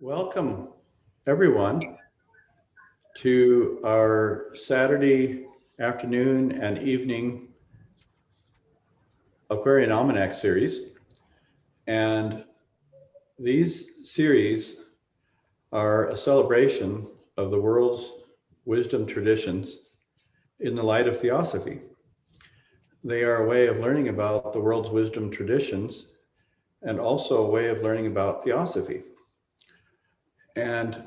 Welcome, everyone, to our Saturday afternoon and evening Aquarian Almanac series. And these series are a celebration of the world's wisdom traditions in the light of Theosophy. They are a way of learning about the world's wisdom traditions and also a way of learning about Theosophy. And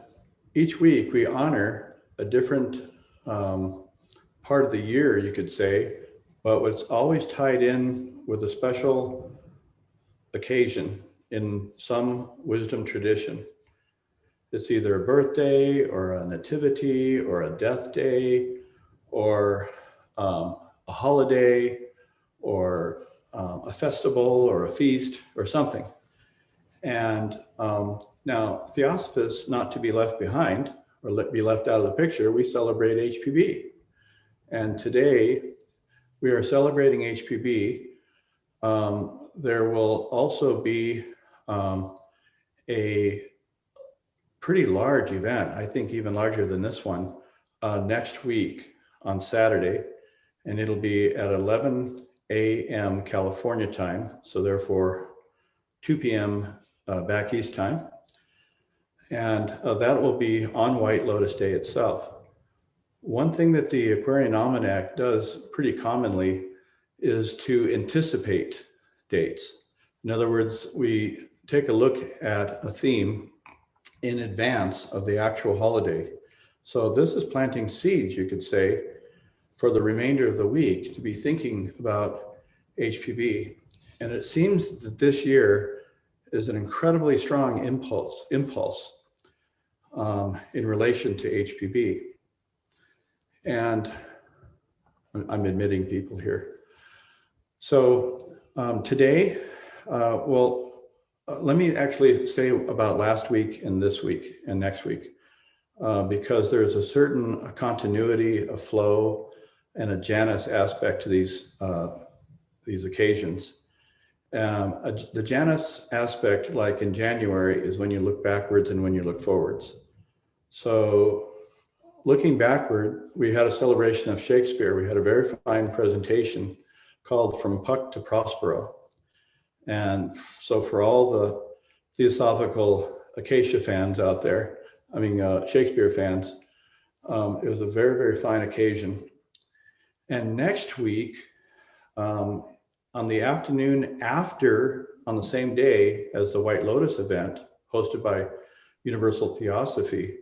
each week we honor a different part of the year, you could say, but it's always tied in with a special occasion in some wisdom tradition. It's either a birthday or a nativity or a death day or a holiday or a festival or a feast or something. And now, Theosophists, not to be left behind or be left out of the picture, we celebrate HPB. And today we are celebrating HPB. There will also be a pretty large event, I think even larger than this one, next week on Saturday. And it'll be at 11 a.m. California time, so therefore 2 p.m. Back East time. And that will be on White Lotus Day itself. One thing that the Aquarian Almanac does pretty commonly is to anticipate dates. In other words, we take a look at a theme in advance of the actual holiday. So this is planting seeds, you could say, for the remainder of the week to be thinking about HPB. And it seems that this year is an incredibly strong impulse in relation to HPB. And I'm admitting people here. So today, let me actually say about last week and this week and next week, because there's a certain continuity, a flow, and a Janus aspect to these occasions. The Janus aspect, like in January, is when you look backwards and when you look forwards. So looking backward, we had a celebration of Shakespeare. We had a very fine presentation called From Puck to Prospero. And so for all the Theosophical Acacia fans out there, Shakespeare fans, it was a very, very fine occasion. And next week, on the afternoon after, on the same day as the White Lotus event hosted by Universal Theosophy,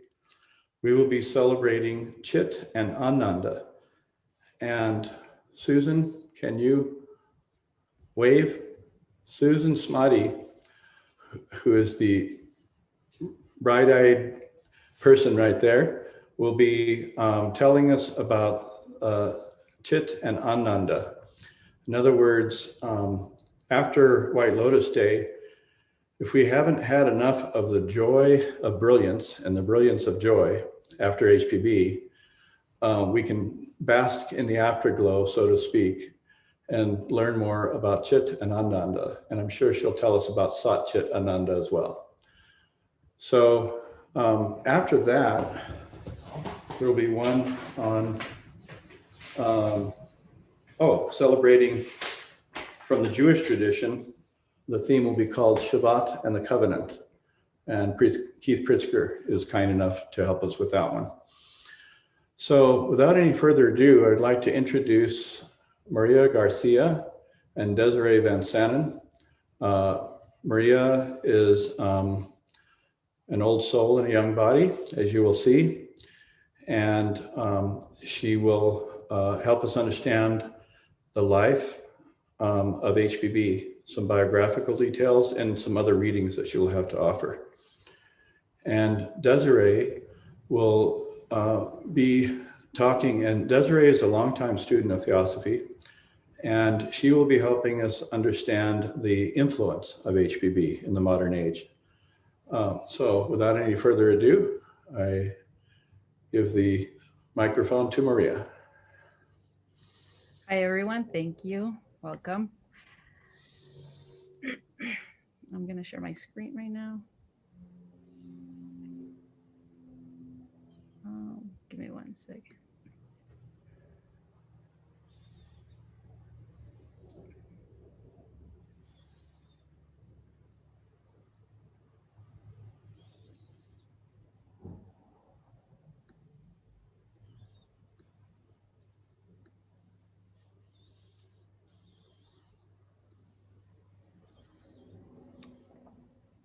we will be celebrating Chit and Ananda. And Susan, can you wave? Susan Smutty, who is the bright-eyed person right there, will be telling us about Chit and Ananda. In other words, after White Lotus Day, if we haven't had enough of the joy of brilliance and the brilliance of joy after HPB, we can bask in the afterglow, so to speak, and learn more about Chit and Ananda. And I'm sure she'll tell us about Sat Chit Ananda as well. So after that, there'll be one on celebrating from the Jewish tradition. The theme will be called Shabbat and the Covenant. And Keith Pritzker is kind enough to help us with that one. So without any further ado, I'd like to introduce Maria Garcia and Desiree Van Sanen. Maria is an old soul in a young body, as you will see. And she will help us understand the life of HPB, some biographical details, and some other readings that she will have to offer. And Desiree will be talking, and Desiree is a longtime student of Theosophy, and she will be helping us understand the influence of HPB in the modern age. So without any further ado, I give the microphone to Maria. Hi, everyone. Thank you. Welcome. I'm going to share my screen right now. 1 second.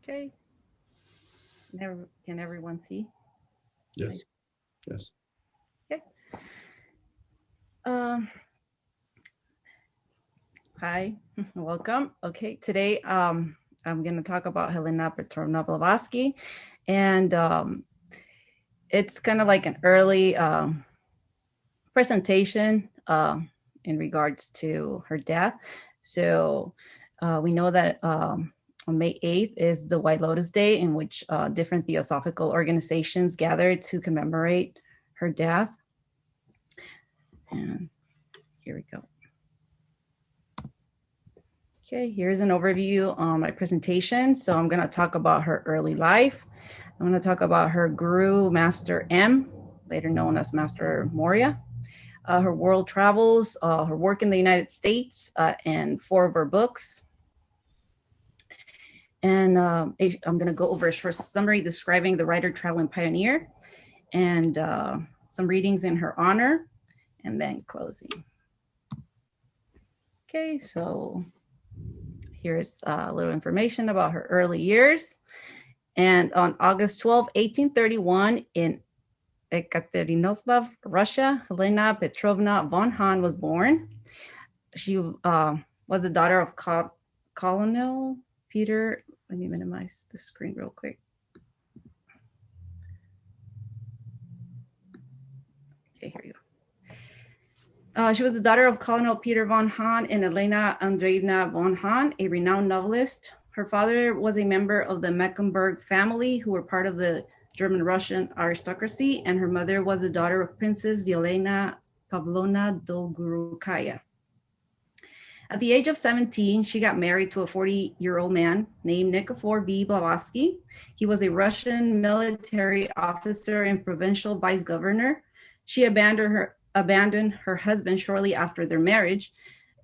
Okay. Can everyone see? Yes. Yes. Okay. Hi, welcome. Okay, today I'm going to talk about Helena Petrovna Blavatsky, and it's kind of like an early presentation in regards to her death. So we know that on May 8th is the White Lotus Day, in which different theosophical organizations gather to commemorate her death. And here we go. Okay, here's an overview on my presentation. So I'm going to talk about her early life. I'm going to talk about her guru, Master M, later known as Master Moria, her world travels, her work in the United States, and 4 of her books. And I'm going to go over a short summary describing the writer, traveling pioneer, and some readings in her honor, and then closing. Okay, so here's a little information about her early years. And on August 12, 1831, in Ekaterinostov, Russia, Helena Petrovna von Hahn was born. She was the daughter of Colonel Peter. Let me minimize the screen real quick. Okay, here you go. She was the daughter of Colonel Peter von Hahn and Elena Andreevna von Hahn, a renowned novelist. Her father was a member of the Mecklenburg family, who were part of the German-Russian aristocracy, and her mother was the daughter of Princess Yelena Pavlovna Dolgorukaya. At the age of 17, she got married to a 40-year-old man named Nikifor V. Blavatsky. He was a Russian military officer and provincial vice governor. She abandoned her husband shortly after their marriage,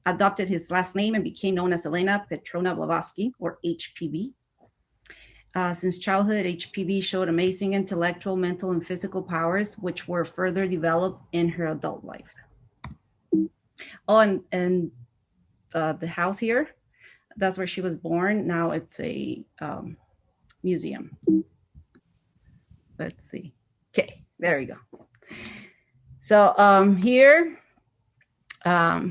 adopted his last name, and became known as Helena Petrovna Blavatsky, or HPB. Since childhood, HPB showed amazing intellectual, mental, and physical powers, which were further developed in her adult life. Oh, and the house here, that's where she was born. Now it's a museum. Let's see. Okay, there we go. So here,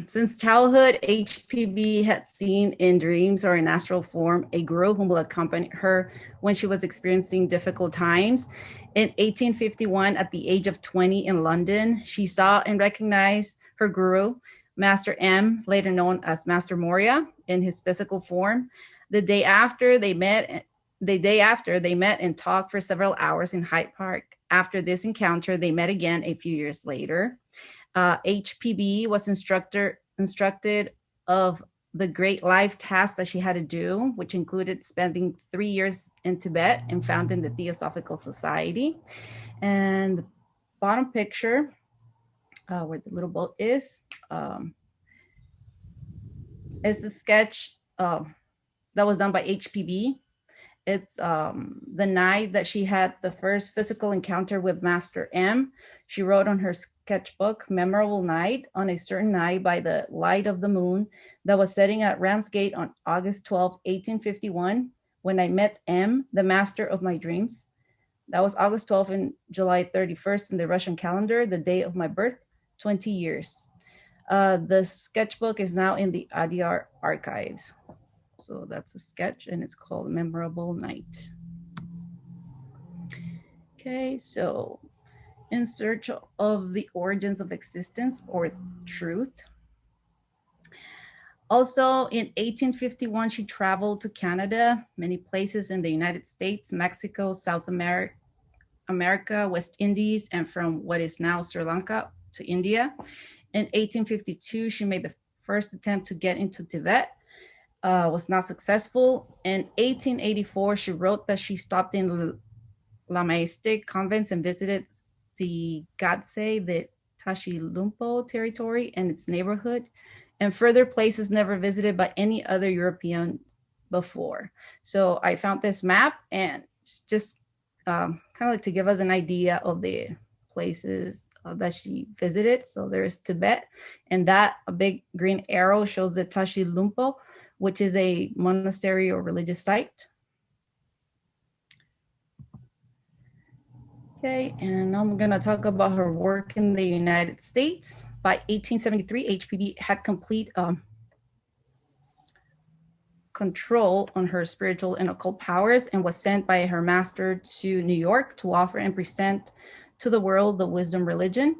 since childhood, HPB had seen in dreams or in astral form a guru whom will accompany her when she was experiencing difficult times. In 1851, at the age of 20 in London, she saw and recognized her guru, Master M, later known as Master Moria, in his physical form. The day after they met and talked for several hours in Hyde Park. After this encounter, they met again a few years later. HPB was instructed of the great life task that she had to do, which included spending 3 years in Tibet and founding the Theosophical Society. And the bottom picture, where the little boat is the sketch that was done by HPB. It's the night that she had the first physical encounter with Master M. She wrote on her sketchbook, "Memorable night, on a certain night by the light of the moon that was setting at Ramsgate on August 12, 1851, when I met M, the master of my dreams." That was August 12th and July 31st in the Russian calendar, the day of my birth, 20 years. The sketchbook is now in the Adyar archives. So that's a sketch and it's called Memorable Night. Okay, so in search of the origins of existence or truth. Also in 1851, she traveled to Canada, many places in the United States, Mexico, South America, West Indies, and from what is now Sri Lanka to India. In 1852, she made the first attempt to get into Tibet. Was not successful. In 1884, she wrote that she stopped in Lamaistic convents and visited Tsigatse, the Tashilumpo territory and its neighborhood, and further places never visited by any other European before. So I found this map, and it's just kind of like to give us an idea of the places that she visited. So there's Tibet, and that a big green arrow shows the Tashilumpo, which is a monastery or religious site. Okay, and I'm going to talk about her work in the United States. By 1873, HPB had complete control on her spiritual and occult powers and was sent by her master to New York to offer and present to the world the wisdom religion.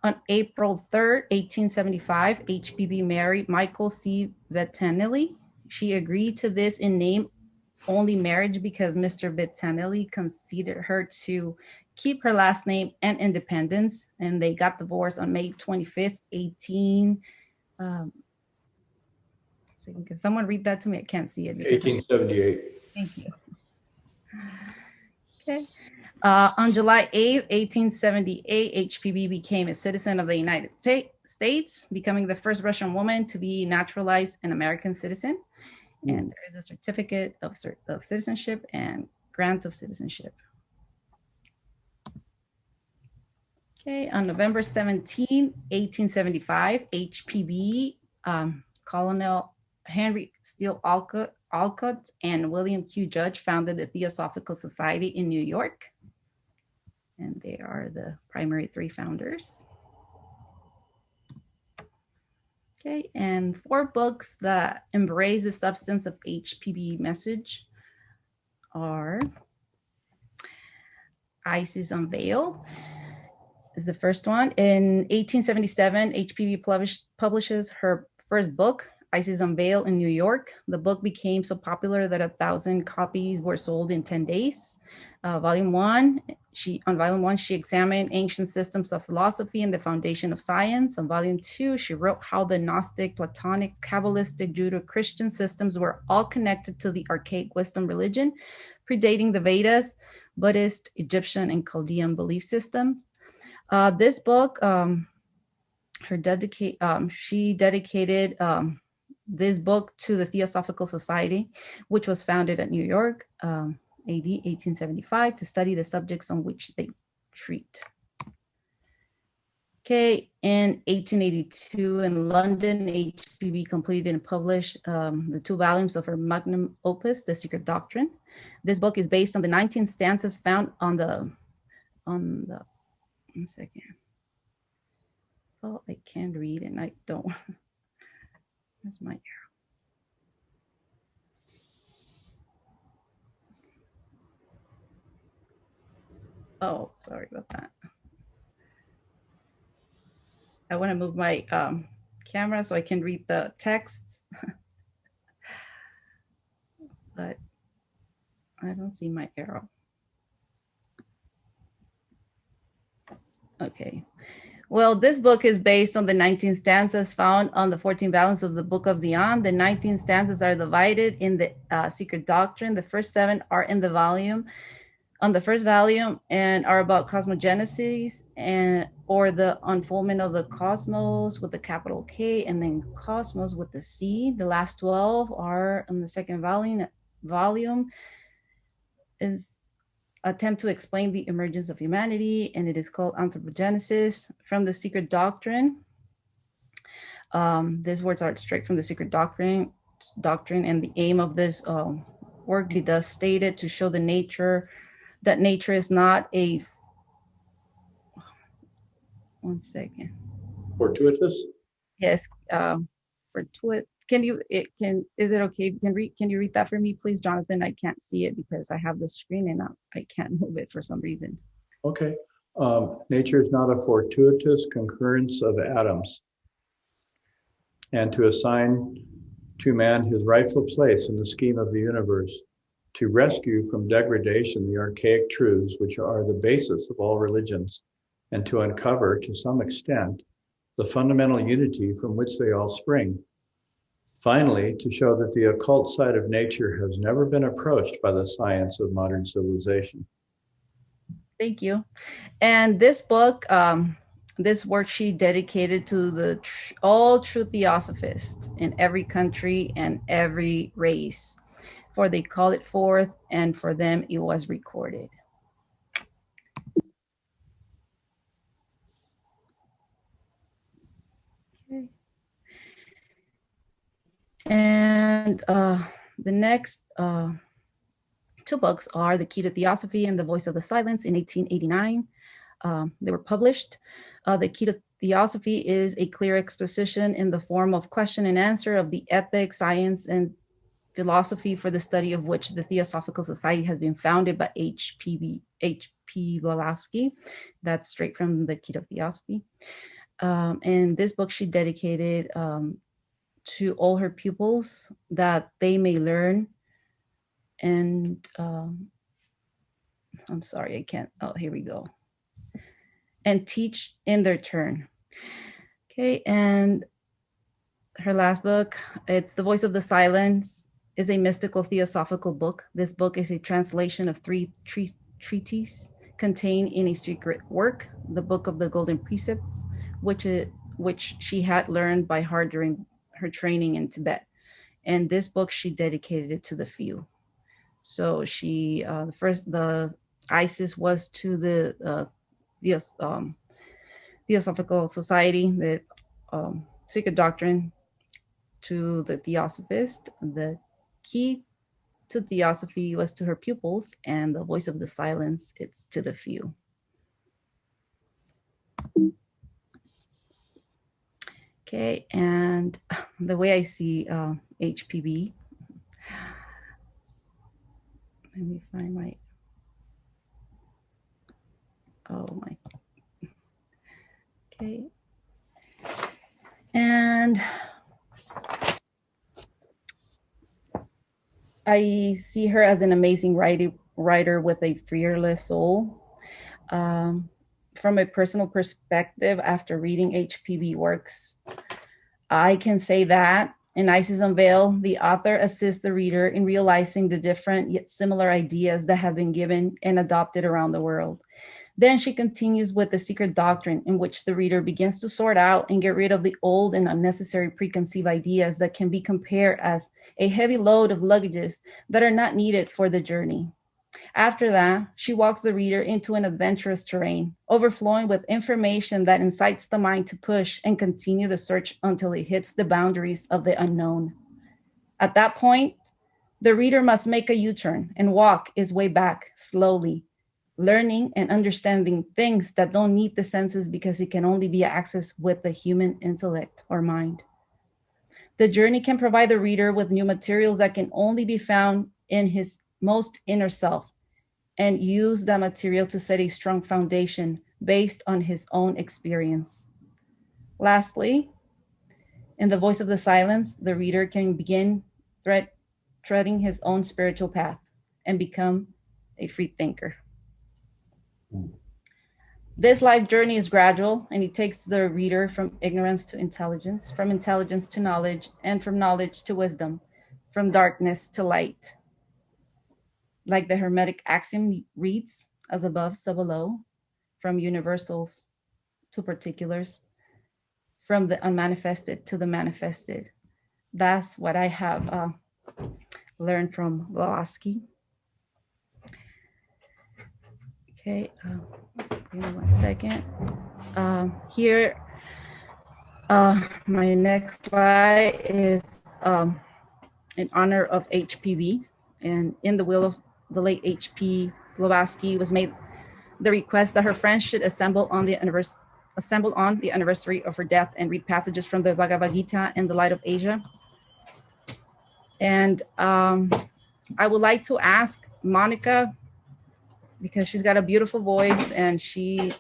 On April 3rd, 1875, HPB married Michael C. Bettinelli. She agreed to this in name only marriage because Mr. Bettinelli conceded her to keep her last name and independence, and they got divorced on May 25th, so can someone read that to me? I can't see it. 1878. Thank you. Okay. On July 8th, 1878, HPB became a citizen of the United States, becoming the first Russian woman to be naturalized an American citizen. And there is a certificate of citizenship and grant of citizenship. Okay, on November 17, 1875, HPB, Colonel Henry Steele Alcott and William Q. Judge founded the Theosophical Society in New York. And they are the primary three founders. Okay, and 4 books that embrace the substance of HPB message are Isis Unveiled is the first one. In 1877, HPB publishes her first book, Isis Unveiled, in New York. The book became so popular that 1,000 copies were sold in 10 days. Volume 1, she examined ancient systems of philosophy and the foundation of science. On Volume 2, she wrote how the Gnostic, Platonic, Kabbalistic, Judeo-Christian systems were all connected to the archaic wisdom religion, predating the Vedas, Buddhist, Egyptian, and Chaldean belief systems. This book, she dedicated this book to the Theosophical Society, which was founded at New York, AD 1875, to study the subjects on which they treat. Okay, in 1882 in London, HPB completed and published the 2 volumes of her magnum opus, The Secret Doctrine. This book is based on the 19 stanzas found on the, one second. Oh, I can't read and I don't. That's my arrow. Oh, sorry about that. I want to move my camera so I can read the text, but I don't see my arrow. Okay. Well, this book is based on the 19 stanzas found on the 14 volumes of the Book of Zion. The 19 stanzas are divided in the Secret Doctrine. The first 7 are in the volume, on the first volume, and are about cosmogenesis or the unfoldment of the cosmos with the capital K, and then cosmos with the C. The last 12 are in the second volume is attempt to explain the emergence of humanity, and it is called Anthropogenesis. From the Secret Doctrine, these words are straight from the Secret Doctrine, and the aim of this work, it does stated to show that nature is not a, one second. Fortuitous? Yes, fortuitous. Is it okay? Can you read that for me, please, Jonathan? I can't see it because I have the screen and I can't move it for some reason. Okay. Nature is not a fortuitous concurrence of atoms, and to assign to man his rightful place in the scheme of the universe, to rescue from degradation the archaic truths which are the basis of all religions, and to uncover, to some extent, the fundamental unity from which they all spring. Finally, to show that the occult side of nature has never been approached by the science of modern civilization. Thank you. And this book, this worksheet dedicated to the all true theosophists in every country and every race, for they call it forth, and for them it was recorded. Okay. And the next two books are The Keto Theosophy and The Voice of the Silence in 1889. They were published. The Keto Theosophy is a clear exposition in the form of question and answer of the ethics, science, and philosophy for the study of which the Theosophical Society has been founded by H.P. Blavatsky. That's straight from the Keto Theosophy. And this book she dedicated to all her pupils that they may learn. And I'm sorry, I can't. Oh, here we go. And teach in their turn. Okay, and her last book, it's The Voice of the Silence, is a mystical theosophical book. This book is a translation of three treatises contained in a secret work, the Book of the Golden Precepts, which she had learned by heart during her training in Tibet. And this book she dedicated it to the few. So she the Isis was to the Theosophical Society, the Secret Doctrine to the Theosophist. The key to Theosophy was to her pupils, and The Voice of the Silence, it's to the few. Okay, and the way I see HPB, let me find my, okay. And I see her as an amazing writer with a fearless soul. From a personal perspective, after reading HPB works, I can say that in Isis Unveiled, the author assists the reader in realizing the different yet similar ideas that have been given and adopted around the world. Then she continues with The Secret Doctrine, in which the reader begins to sort out and get rid of the old and unnecessary preconceived ideas that can be compared as a heavy load of luggages that are not needed for the journey. After that, she walks the reader into an adventurous terrain, overflowing with information that incites the mind to push and continue the search until it hits the boundaries of the unknown. At that point, the reader must make a U-turn and walk his way back slowly, learning and understanding things that don't need the senses because it can only be accessed with the human intellect or mind. The journey can provide the reader with new materials that can only be found in his most inner self, and use that material to set a strong foundation based on his own experience. Lastly, in The Voice of the Silence, the reader can begin treading his own spiritual path and become a free thinker. This life journey is gradual, and it takes the reader from ignorance to intelligence, from intelligence to knowledge, and from knowledge to wisdom, from darkness to light. Like the Hermetic axiom reads, as above, so below, from universals to particulars, from the unmanifested to the manifested. That's what I have learned from Blavatsky. Okay, give me 1 second. Here, my next slide is in honor of HPV, and in the will of the late H.P. Blavatsky was made the request that her friends should assemble on the anniversary of her death and read passages from the Bhagavad-Gita and the Light of Asia. And I would like to ask Monica, because she's got a beautiful voice and she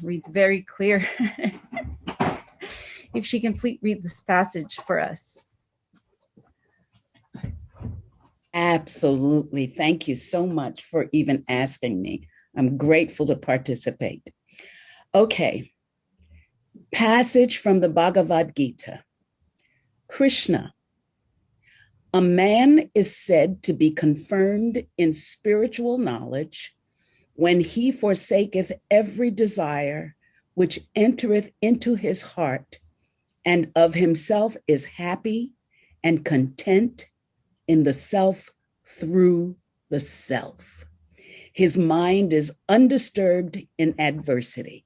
reads very clear, if she can please read this passage for us. Absolutely. Thank you so much for even asking me. I'm grateful to participate. Okay. Passage from the Bhagavad-Gita. Krishna. A man is said to be confirmed in spiritual knowledge when he forsaketh every desire which entereth into his heart, and of himself is happy and content in the self through the self. His mind is undisturbed in adversity.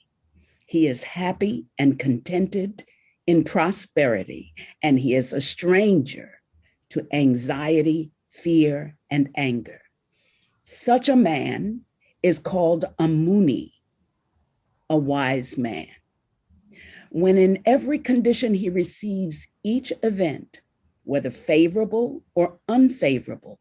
He is happy and contented in prosperity, and he is a stranger to anxiety, fear, and anger. Such a man is called a Muni, a wise man. When in every condition he receives each event, whether favorable or unfavorable,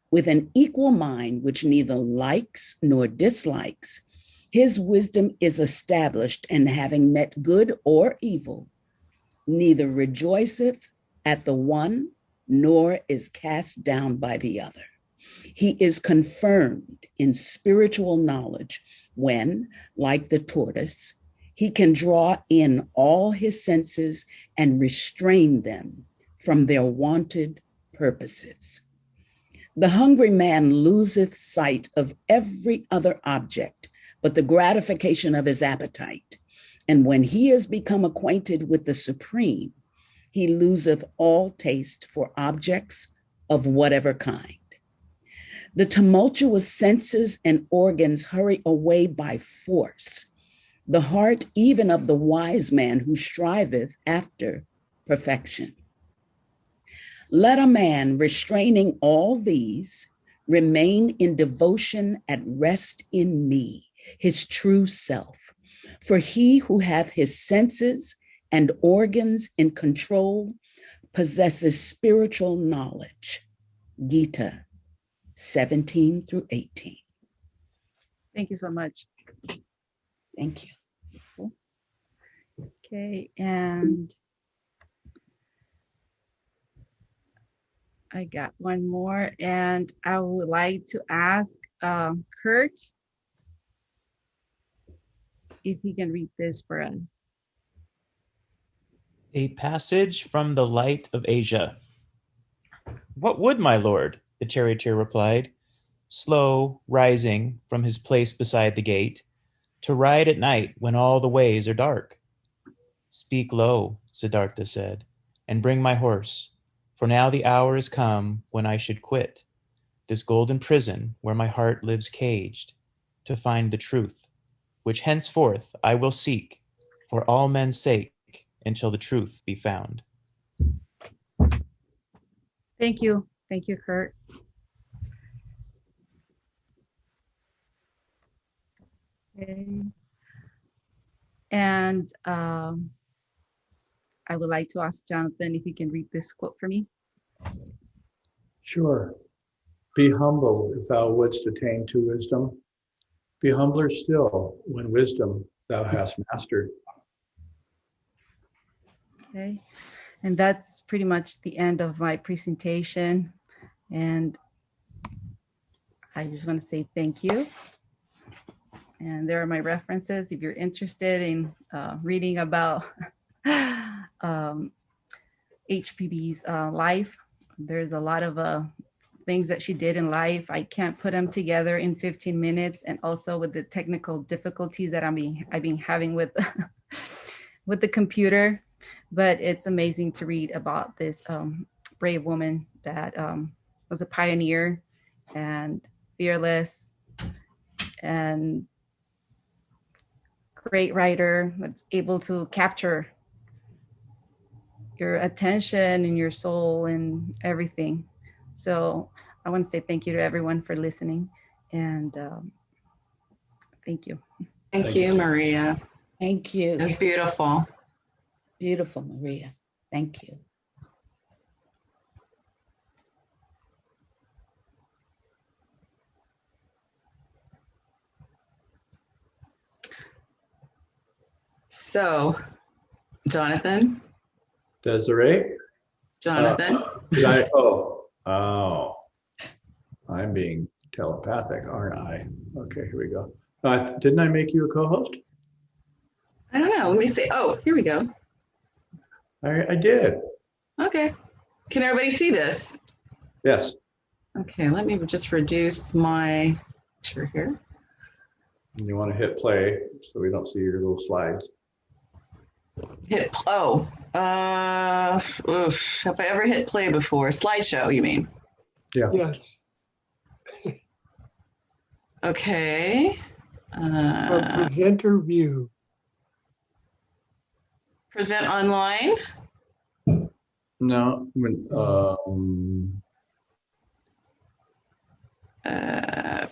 with an equal mind which neither likes nor dislikes, his wisdom is established, and having met good or evil, neither rejoiceth at the one nor is cast down by the other. He is confirmed in spiritual knowledge when, like the tortoise, he can draw in all his senses and restrain them from their wanted purposes. The hungry man loseth sight of every other object but the gratification of his appetite. And when he has become acquainted with the supreme, he loseth all taste for objects of whatever kind. The tumultuous senses and organs hurry away by force. The heart even of the wise man who striveth after perfection. Let a man restraining all these remain in devotion at rest in me, his true self. For he who hath his senses and organs in control possesses spiritual knowledge. Gita 17 through 18. Thank you so much. Thank you. Okay, and I got one more, and I would like to ask Kurt if he can read this for us. A passage from the light of Asia. What would my lord? The charioteer replied, slow rising from his place beside the gate, to ride at night when all the ways are dark. Speak low, Siddhartha said, and bring my horse, for now the hour is come when I should quit this golden prison where my heart lives caged, to find the truth, which henceforth I will seek for all men's sake until the truth be found. Thank you. Thank you, Kurt. Okay. And I would like to ask Jonathan if he can read this quote for me. Sure. Be humble if thou wouldst attain to wisdom. Be humbler still when wisdom thou hast mastered. Okay. And that's pretty much the end of my presentation. And I just want to say thank you. And there are my references if you're interested in reading about HPB's life. There's a lot of things that she did in life. I can't put them together in 15 minutes, and also with the technical difficulties that I've been having with with the computer. But it's amazing to read about this brave woman that was a pioneer and fearless and great writer that's able to capture your attention and your soul and everything. So I want to say thank you to everyone for listening, and thank you. Thank you, Maria. Thank you. It's beautiful. Beautiful, Maria. Thank you. So, Jonathan. Desiree? Jonathan. I'm being telepathic, aren't I? Okay, here we go. Didn't I make you a co-host? I don't know. Let me see. Oh, here we go. I did. Okay. Can everybody see this? Yes. Okay, let me just reduce my picture here. And you want to hit play so we don't see your little slides. Have I ever hit play before? Slideshow, you mean? Yeah. Yes. Okay. Or presenter view. Present online. No.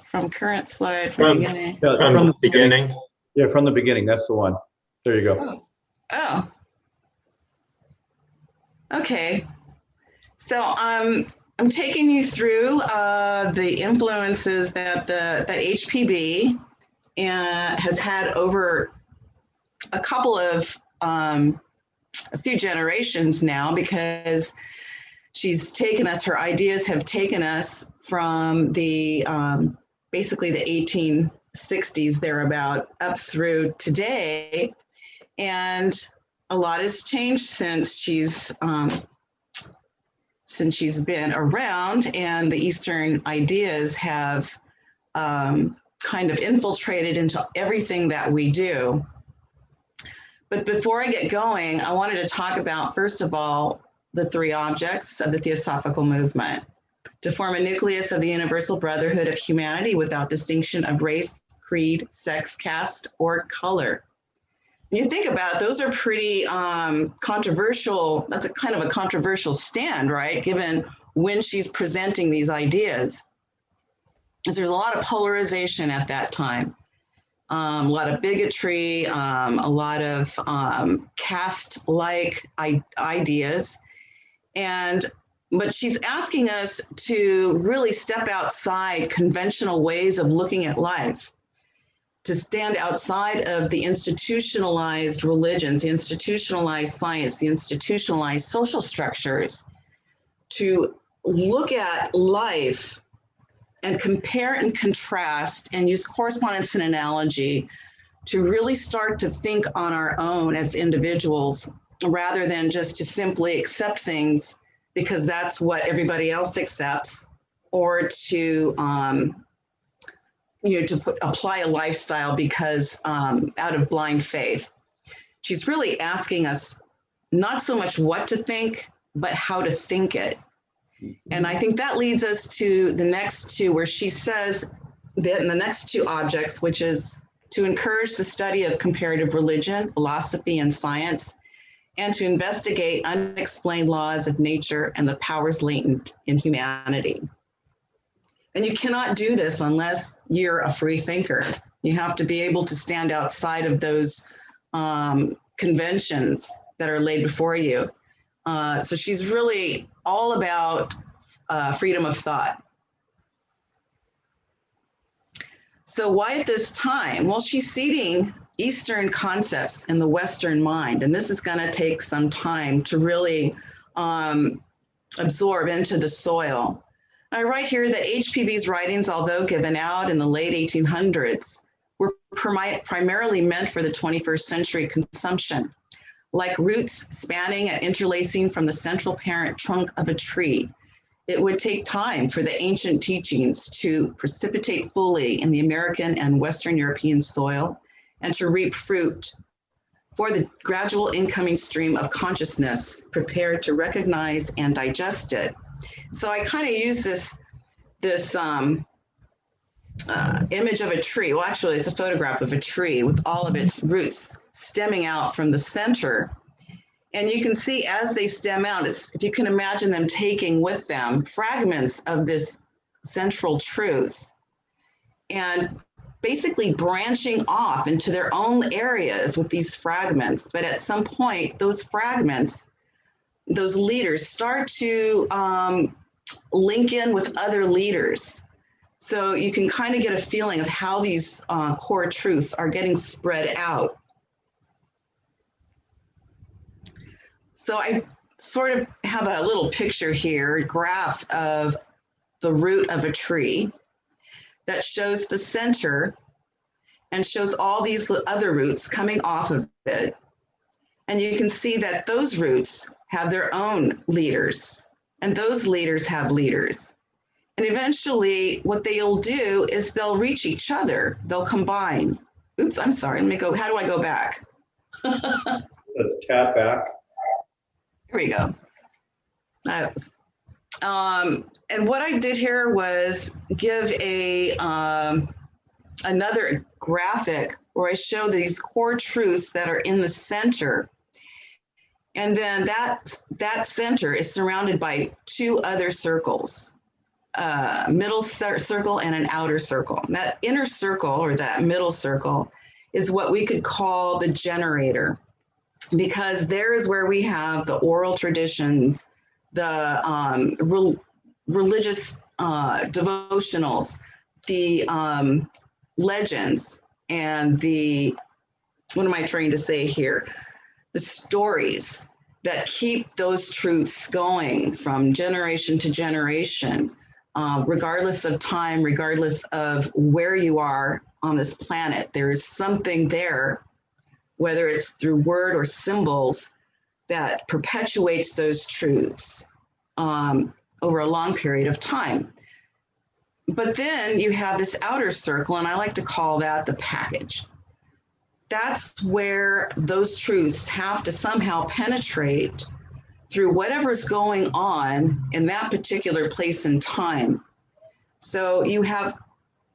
From current slide, From- beginning. Yeah, From the beginning. Yeah, from the beginning. That's the one. There you go. Oh. Okay. So I'm taking you through the influences that that HPB has had over a few generations now, because she's taken us, her ideas have taken us from the basically the 1860s thereabout up through today. And a lot has changed since she's been around, and the Eastern ideas have kind of infiltrated into everything that we do. But before I get going, I wanted to talk about, first of all, the three objects of the Theosophical movement: to form a nucleus of the universal brotherhood of humanity without distinction of race, creed, sex, caste, or color. When you think about it, those are pretty controversial. That's a kind of a controversial stand, right? Given when she's presenting these ideas. Because there's a lot of polarization at that time. A lot of bigotry, a lot of caste-like ideas. But she's asking us to really step outside conventional ways of looking at life, to stand outside of the institutionalized religions, the institutionalized science, the institutionalized social structures, to look at life and compare and contrast and use correspondence and analogy to really start to think on our own as individuals, rather than just to simply accept things because that's what everybody else accepts, or to apply a lifestyle because out of blind faith. She's really asking us not so much what to think, but how to think it. And I think that leads us to the next two, where she says that in the next two objects, which is to encourage the study of comparative religion, philosophy, and science, and to investigate unexplained laws of nature and the powers latent in humanity. And you cannot do this unless you're a free thinker. You have to be able to stand outside of those conventions that are laid before you. So she's really all about freedom of thought. So why at this time? Well, she's seeding Eastern concepts in the Western mind, and this is going to take some time to really absorb into the soil. I write here that HPB's writings, although given out in the late 1800s, were primarily meant for the 21st century consumption. Like roots spanning and interlacing from the central parent trunk of a tree, it would take time for the ancient teachings to precipitate fully in the American and Western European soil and to reap fruit for the gradual incoming stream of consciousness prepared to recognize and digest it. So I kind of use this image of a tree. Well, actually, it's a photograph of a tree with all of its roots stemming out from the center. And you can see as they stem out, if you can imagine them taking with them fragments of this central truth and basically branching off into their own areas with these fragments. But at some point, those fragments, those leaders start to link in with other leaders. So you can kind of get a feeling of how these core truths are getting spread out. So I sort of have a little picture here, a graph of the root of a tree that shows the center and shows all these other roots coming off of it. And you can see that those roots have their own leaders, and those leaders have leaders. And eventually what they'll do is they'll reach each other. They'll combine. Oops, I'm sorry. Let me go. How do I go back? The chat back. Here we go. And what I did here was give a another graphic where I show these core truths that are in the center. And then that center is surrounded by two other circles, middle circle and an outer circle. And that inner circle, or that middle circle, is what we could call the generator, because there is where we have the oral traditions, the religious devotionals, the legends, and the, what am I trying to say here? The stories that keep those truths going from generation to generation, regardless of time, regardless of where you are on this planet. There is something there, whether it's through word or symbols, that perpetuates those truths over a long period of time. But then you have this outer circle, and I like to call that the package. That's where those truths have to somehow penetrate through whatever's going on in that particular place and time. So you have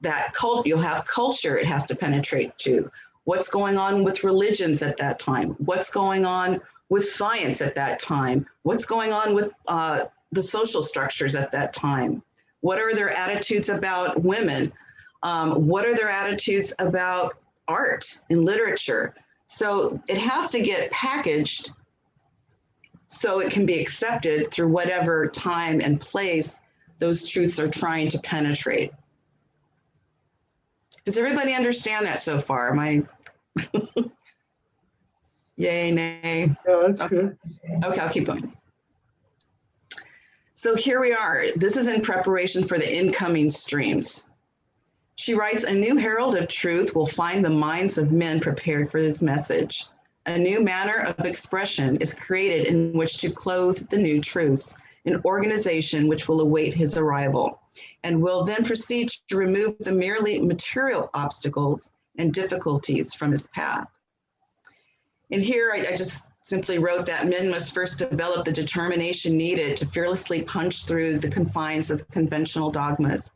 that you'll have culture it has to penetrate to. What's going on with religions at that time? What's going on with science at that time? What's going on with the social structures at that time? What are their attitudes about women? What are their attitudes about art and literature? So it has to get packaged so it can be accepted through whatever time and place those truths are trying to penetrate. Does everybody understand that so far? Am I yay, nay? Yeah, that's Okay. good. Okay, I'll keep going. So here we are. This is in preparation for the incoming streams. She writes, a new herald of truth will find the minds of men prepared for his message. A new manner of expression is created in which to clothe the new truths, an organization which will await his arrival, and will then proceed to remove the merely material obstacles and difficulties from his path. And here I just simply wrote that men must first develop the determination needed to fearlessly punch through the confines of conventional dogmas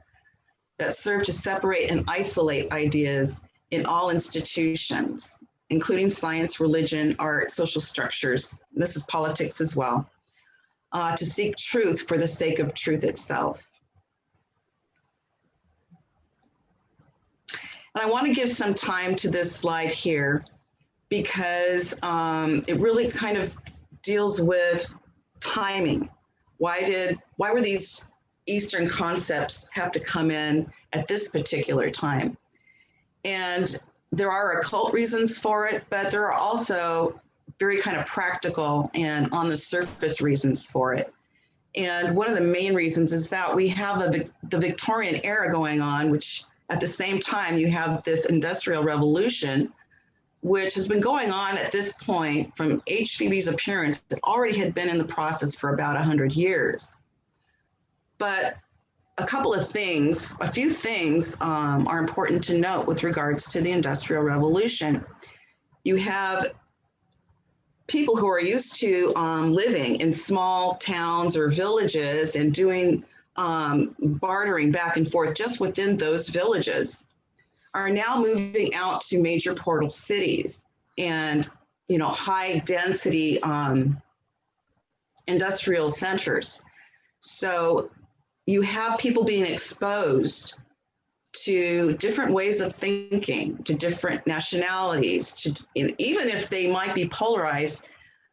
that serve to separate and isolate ideas in all institutions, including science, religion, art, social structures. This is politics as well, to seek truth for the sake of truth itself. And I want to give some time to this slide here because it really kind of deals with timing. Why were these Eastern concepts have to come in at this particular time? And there are occult reasons for it, but there are also very kind of practical and on the surface reasons for it. And one of the main reasons is that we have the Victorian era going on, which at the same time you have this Industrial Revolution, which has been going on at this point from HPV's appearance that already had been in the process for about 100 years. But a few things are important to note with regards to the Industrial Revolution. You have people who are used to living in small towns or villages and doing bartering back and forth just within those villages are now moving out to major portal cities and, high density industrial centers. So you have people being exposed to different ways of thinking, to different nationalities, even if they might be polarized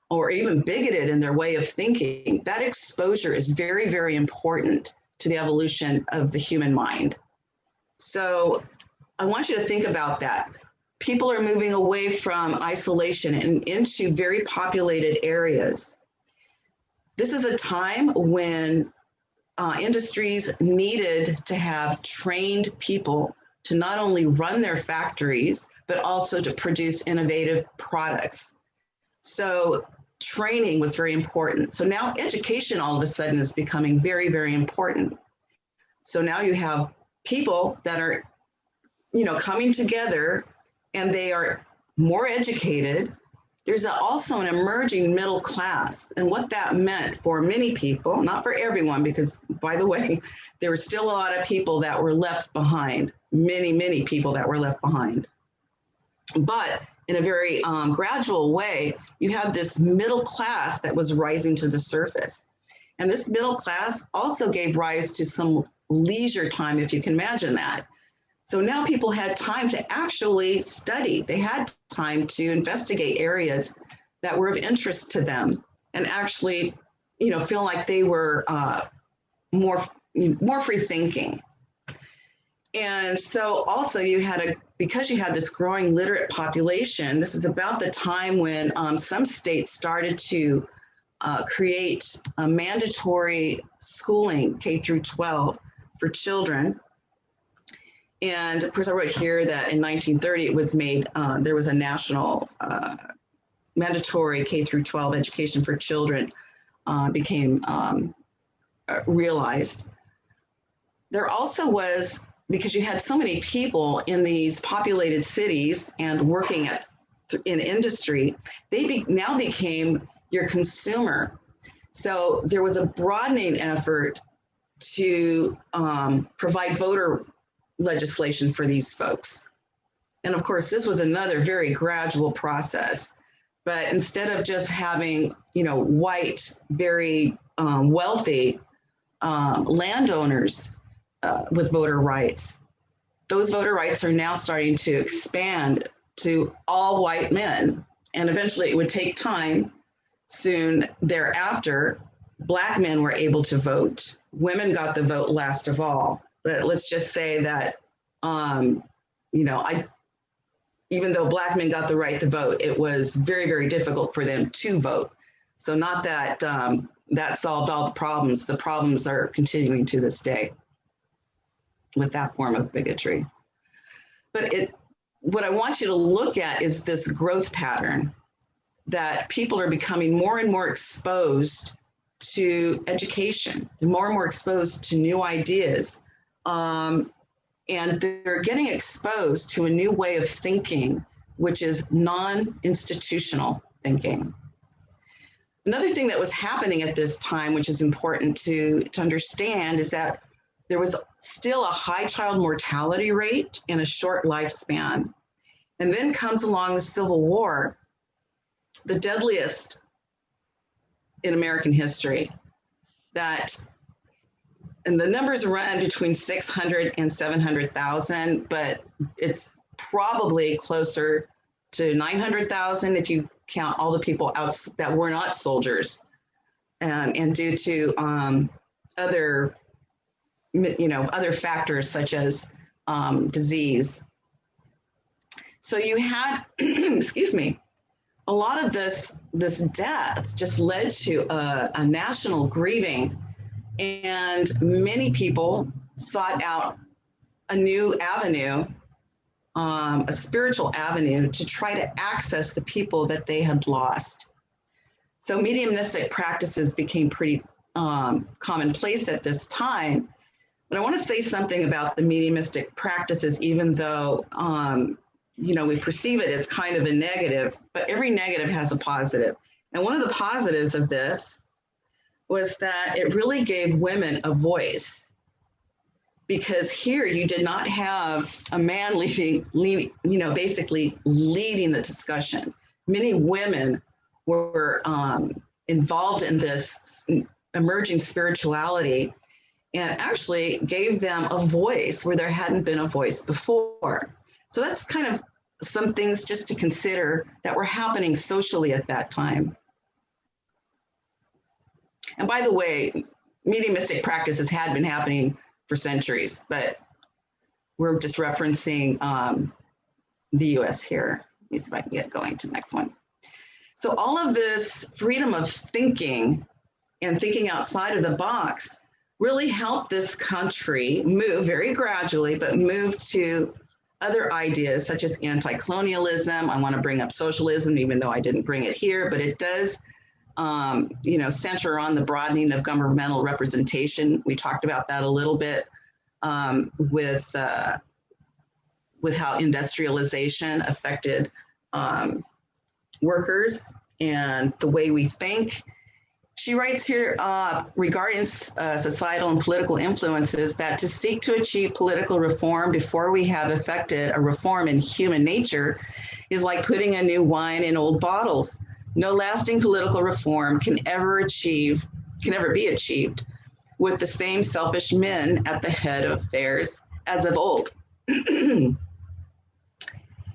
or even bigoted in their way of thinking. That exposure is very, very important to the evolution of the human mind. So I want you to think about that. People are moving away from isolation and into very populated areas. This is a time when industries needed to have trained people to not only run their factories, but also to produce innovative products. So training was very important. So now education all of a sudden is becoming very, very important. So now you have people that are, coming together, and they are more educated. There's also an emerging middle class. And what that meant for many people, not for everyone, because by the way, there were still a lot of people that were left behind, many people that were left behind. But in a very gradual way, you had this middle class that was rising to the surface. And this middle class also gave rise to some leisure time, if you can imagine that. So now people had time to actually study. They had time to investigate areas that were of interest to them and actually, feel like they were more free thinking. And so also because you had this growing literate population, this is about the time when some states started to create a mandatory schooling, K through 12, for children. And of course, I wrote here that in 1930 it was made, there was a national mandatory K through 12 education for children became realized. There also was, because you had so many people in these populated cities and working in industry, they now became your consumer. So there was a broadening effort to provide voter legislation for these folks. And of course, this was another very gradual process. But instead of just having, white, very wealthy landowners with voter rights, those voter rights are now starting to expand to all white men. And eventually it would take time. Soon thereafter, Black men were able to vote. Women got the vote last of all. But let's just say that, even though Black men got the right to vote, it was very, very difficult for them to vote. So not that that solved all the problems. The problems are continuing to this day with that form of bigotry. But what I want you to look at is this growth pattern, that people are becoming more and more exposed to education, more and more exposed to new ideas. And they're getting exposed to a new way of thinking, which is non-institutional thinking. Another thing that was happening at this time, which is important to understand, is that there was still a high child mortality rate and a short lifespan. And then comes along the Civil War, the deadliest in American history, and the numbers run between 600 and 700,000, but it's probably closer to 900,000 if you count all the people out that were not soldiers, and due to other factors such as disease. So you had, excuse me, a lot of this death just led to a national grieving. And many people sought out a new avenue, a spiritual avenue, to try to access the people that they had lost. So mediumistic practices became pretty commonplace at this time. But I want to say something about the mediumistic practices, even though we perceive it as kind of a negative, but every negative has a positive. And one of the positives of this was that it really gave women a voice, because here you did not have a man basically leading the discussion. Many women were involved in this emerging spirituality and actually gave them a voice where there hadn't been a voice before. So that's kind of some things just to consider that were happening socially at that time. And by the way, mediumistic practices had been happening for centuries, but we're just referencing the US here. Let me see if I can get going to the next one. So all of this freedom of thinking and thinking outside of the box really helped this country move very gradually, but move to other ideas such as anti-colonialism. I want to bring up socialism, even though I didn't bring it here, but it does center on the broadening of governmental representation. We talked about that a little bit. with how industrialization affected workers and the way we think. She writes here regarding societal and political influences that to seek to achieve political reform before we have effected a reform in human nature is like putting a new wine in old bottles. No lasting political reform can ever be achieved with the same selfish men at the head of affairs as of old.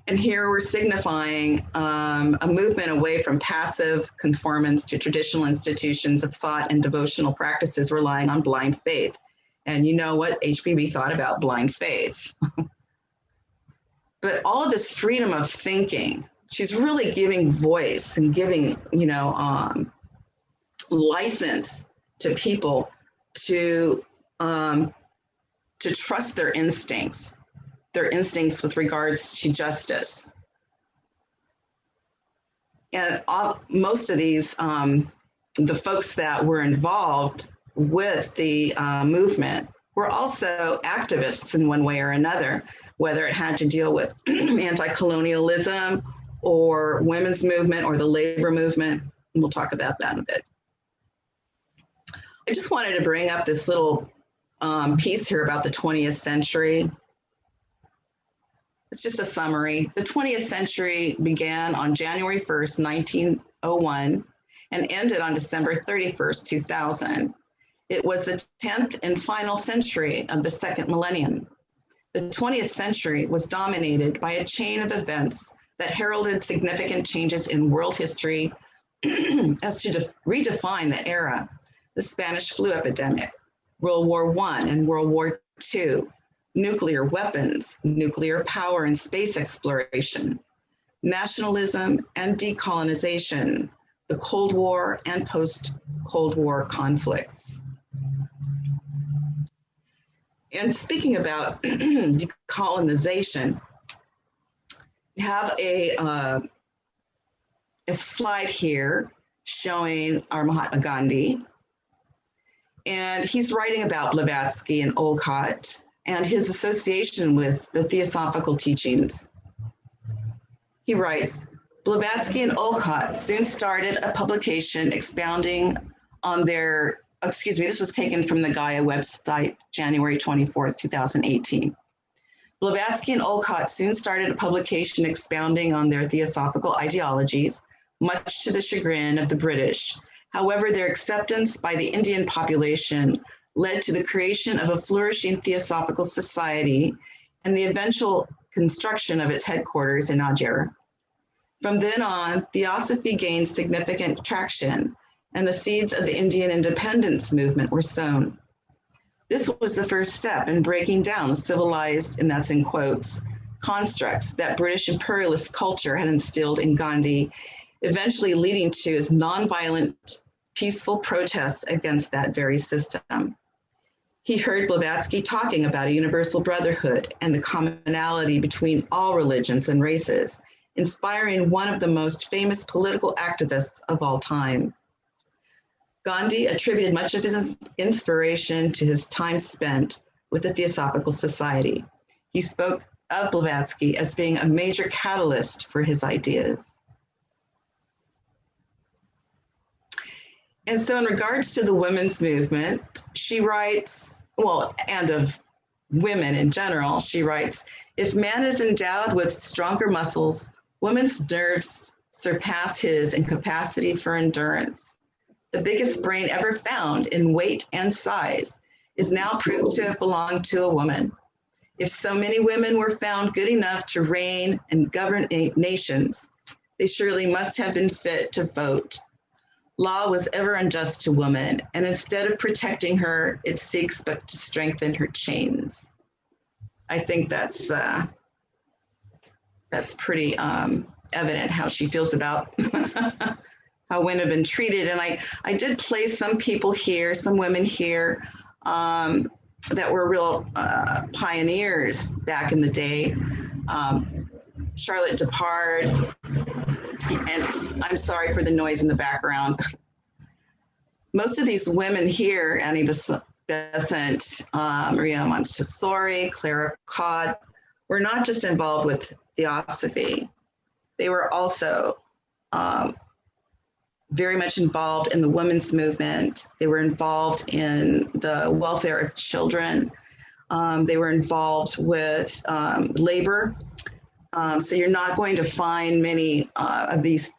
And here we're signifying a movement away from passive conformance to traditional institutions of thought and devotional practices relying on blind faith. And you know what HPB thought about blind faith. But all of this freedom of thinking, she's really giving voice and giving, license to people to trust their instincts with regards to justice. And most of these, the folks that were involved with the movement were also activists in one way or another, whether it had to deal with anti-colonialism or women's movement or the labor movement. And we'll talk about that in a bit. I just wanted to bring up this little piece here about the 20th century. It's just a summary. The 20th century began on January 1st, 1901, and ended on December 31st, 2000. It was the 10th and final century of the second millennium. The 20th century was dominated by a chain of events that heralded significant changes in world history as to redefine the era. The Spanish flu epidemic, World War I and World War II, nuclear weapons, nuclear power and space exploration, nationalism and decolonization, the Cold War and post-Cold War conflicts. And speaking about decolonization, we have a slide here showing our Mahatma Gandhi. And he's writing about Blavatsky and Olcott and his association with the Theosophical teachings. He writes, Blavatsky and Olcott soon started a publication expounding on their, this was taken from the Gaia website, January 24th, 2018. Blavatsky and Olcott soon started a publication expounding on their theosophical ideologies, much to the chagrin of the British. However, their acceptance by the Indian population led to the creation of a flourishing theosophical society and the eventual construction of its headquarters in Adyar. From then on, Theosophy gained significant traction, and the seeds of the Indian independence movement were sown. This was the first step in breaking down the civilized, and that's in quotes, constructs that British imperialist culture had instilled in Gandhi, eventually leading to his nonviolent, peaceful protests against that very system. He heard Blavatsky talking about a universal brotherhood and the commonality between all religions and races, inspiring one of the most famous political activists of all time. Gandhi attributed much of his inspiration to his time spent with the Theosophical Society. He spoke of Blavatsky as being a major catalyst for his ideas. And so in regards to the women's movement, she writes, and of women in general, she writes, if man is endowed with stronger muscles, women's nerves surpass his in capacity for endurance. The biggest brain ever found in weight and size is now proved to have belonged to a woman. If so many women were found good enough to reign and govern nations, they surely must have been fit to vote. Law was ever unjust to woman, and instead of protecting her, it seeks but to strengthen her chains. I think that's pretty evident how she feels about how women have been treated. And I did place some people here, some women here that were real pioneers back in the day. Charlotte Depard, and I'm sorry for the noise in the background. Most of these women here, Annie Besant, Maria Montessori, Clara Codd were not just involved with Theosophy. They were also very much involved in the women's movement. They were involved in the welfare of children. They were involved with labor. So you're not going to find many of these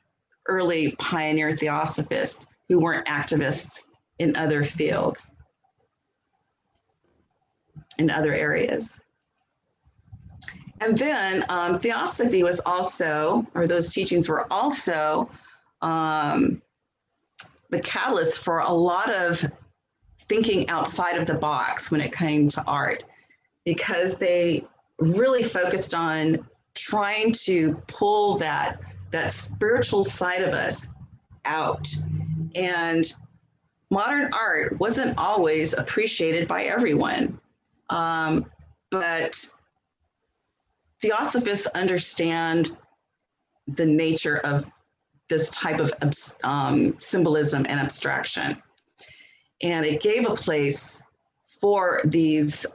early pioneer theosophists who weren't activists in other fields, in other areas. And then Theosophy was also, or those teachings were also the catalyst for a lot of thinking outside of the box when it came to art, because they really focused on trying to pull that spiritual side of us out. And modern art wasn't always appreciated by everyone, but Theosophists understand the nature of this type of symbolism and abstraction. And it gave a place for these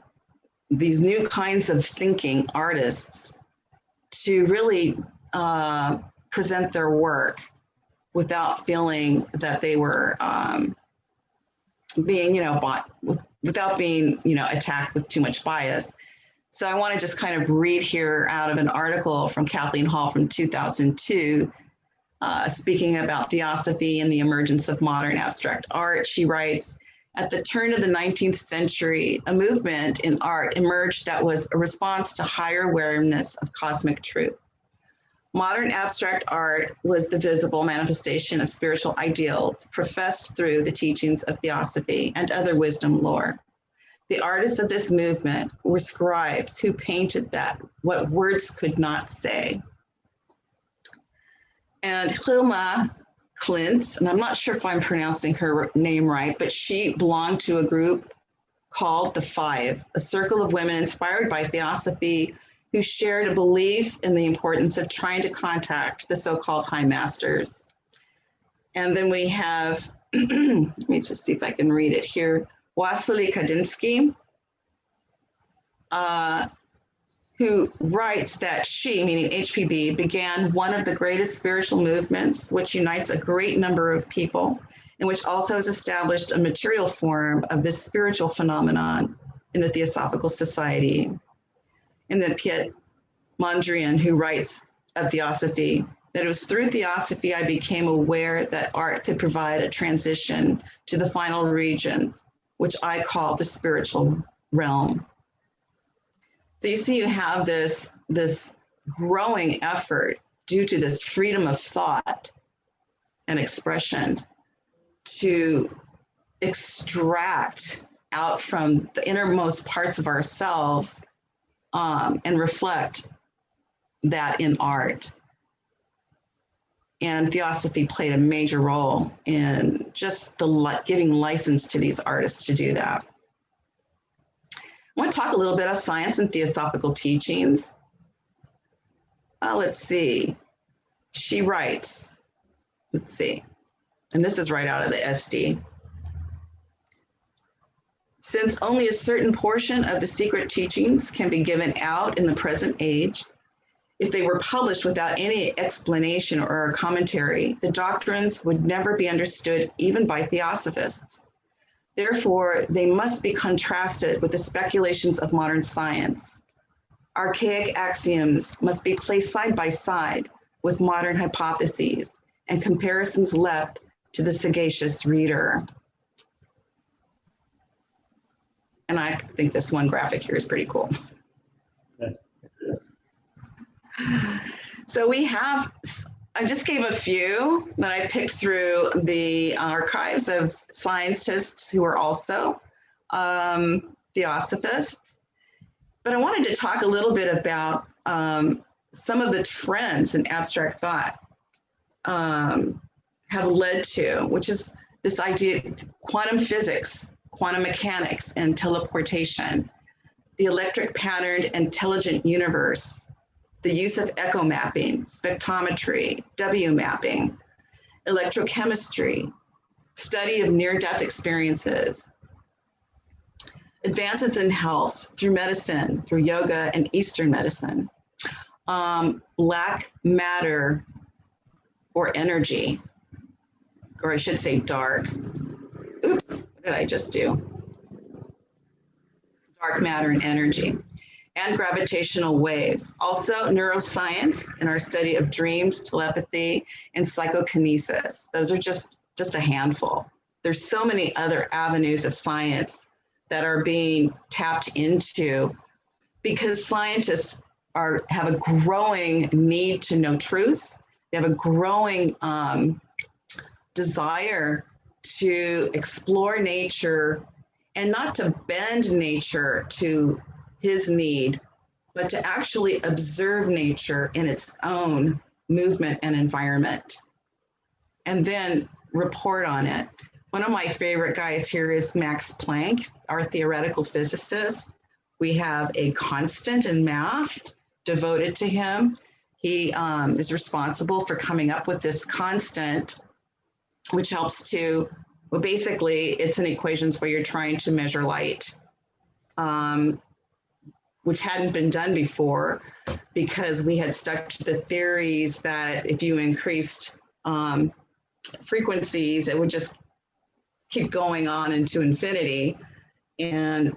new kinds of thinking artists to really present their work without feeling that they were being, without being, attacked with too much bias. So I want to just kind of read here out of an article from Kathleen Hall from 2002, speaking about Theosophy and the emergence of modern abstract art. She writes, at the turn of the 19th century, a movement in art emerged that was a response to higher awareness of cosmic truth. Modern abstract art was the visible manifestation of spiritual ideals professed through the teachings of Theosophy and other wisdom lore. The artists of this movement were scribes who painted that what words could not say. And Hilma Klintz, and I'm not sure if I'm pronouncing her name right, but she belonged to a group called The Five, a circle of women inspired by Theosophy who shared a belief in the importance of trying to contact the so-called high masters. And then we have, let me just see if I can read it here, Wassily Kandinsky, who writes that she, meaning HPB, began one of the greatest spiritual movements which unites a great number of people and which also has established a material form of this spiritual phenomenon in the Theosophical Society. And then Piet Mondrian, who writes of Theosophy, that it was through Theosophy I became aware that art could provide a transition to the final regions, which I call the spiritual realm. So you see, you have this growing effort due to this freedom of thought and expression to extract out from the innermost parts of ourselves and reflect that in art. And Theosophy played a major role in just giving license to these artists to do that. I want to talk a little bit about science and theosophical teachings. Let's see. She writes, let's see, and this is right out of the SD. Since only a certain portion of the secret teachings can be given out in the present age, if they were published without any explanation or commentary, the doctrines would never be understood even by theosophists. Therefore, they must be contrasted with the speculations of modern science. Archaic axioms must be placed side by side with modern hypotheses and comparisons left to the sagacious reader. And I think this one graphic here is pretty cool. So we have, I just gave a few that I picked through the archives of scientists who are also theosophists. But I wanted to talk a little bit about some of the trends in abstract thought have led to, which is this idea, quantum physics, quantum mechanics, and teleportation, the electric patterned intelligent universe, the use of echo mapping, spectrometry, W mapping, electrochemistry, study of near-death experiences, advances in health through medicine, through yoga and Eastern medicine, black matter or energy, or I should say dark. Oops, what did I just do? Dark matter and energy, and gravitational waves. Also neuroscience in our study of dreams, telepathy, and psychokinesis. Those are just a handful. There's so many other avenues of science that are being tapped into because scientists have a growing need to know truth. They have a growing desire to explore nature and not to bend nature to his need, but to actually observe nature in its own movement and environment, and then report on it. One of my favorite guys here is Max Planck, our theoretical physicist. We have a constant in math devoted to him. He is responsible for coming up with this constant, which helps to, well, basically it's an equations where you're trying to measure light, which hadn't been done before because we had stuck to the theories that if you increased frequencies, it would just keep going on into infinity. And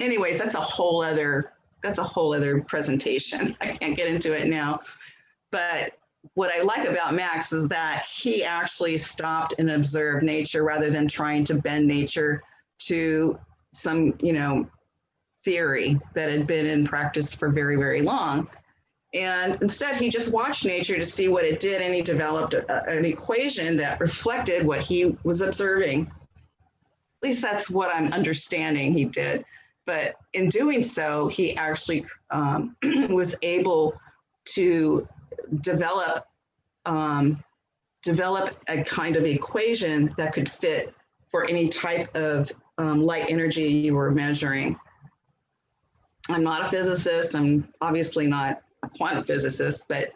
anyways, that's a whole other presentation. I can't get into it now. But what I like about Max is that he actually stopped and observed nature rather than trying to bend nature to some, theory that had been in practice for very, very long. And instead, he just watched nature to see what it did, and he developed an equation that reflected what he was observing. At least that's what I'm understanding he did. But in doing so, he actually was able to develop a kind of equation that could fit for any type of light energy you were measuring. I'm not a physicist. I'm obviously not a quantum physicist, but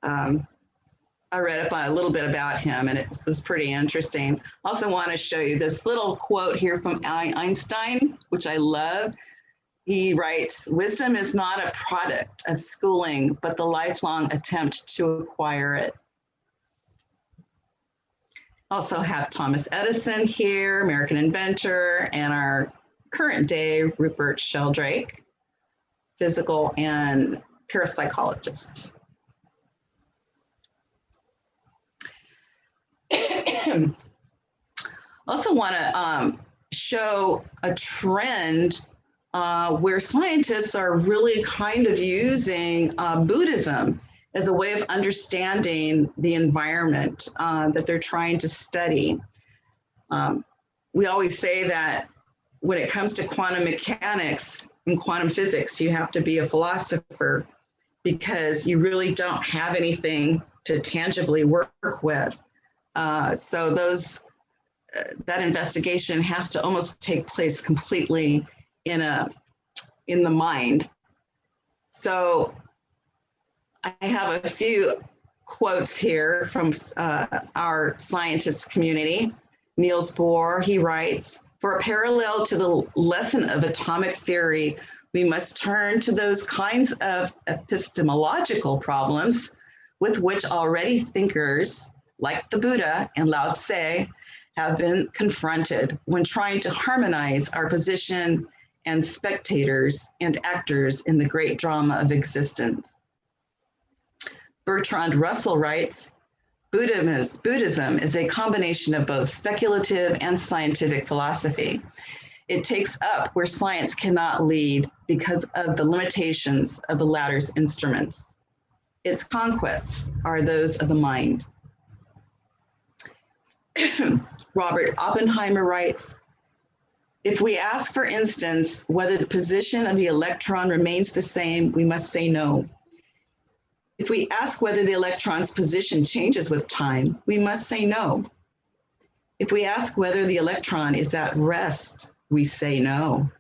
I read up a little bit about him, and it was pretty interesting. Also want to show you this little quote here from Einstein, which I love. He writes, "Wisdom is not a product of schooling, but the lifelong attempt to acquire it." Also have Thomas Edison here, American inventor, and our current day Rupert Sheldrake, physical and parapsychologist. Also want to show a trend where scientists are really kind of using Buddhism as a way of understanding the environment that they're trying to study. We always say that when it comes to quantum mechanics and quantum physics, you have to be a philosopher because you really don't have anything to tangibly work with. So that investigation has to almost take place completely in the mind. So I have a few quotes here from our scientist community. Niels Bohr, he writes, "For a parallel to the lesson of atomic theory, we must turn to those kinds of epistemological problems with which already thinkers like the Buddha and Lao Tse have been confronted when trying to harmonize our position and spectators and actors in the great drama of existence." Bertrand Russell writes, Buddhism is a combination of both speculative and scientific philosophy. It takes up where science cannot lead because of the limitations of the latter's instruments. Its conquests are those of the mind. Robert Oppenheimer writes, "If we ask, for instance, whether the position of the electron remains the same, we must say no. If we ask whether the electron's position changes with time, we must say no. If we ask whether the electron is at rest, we say no.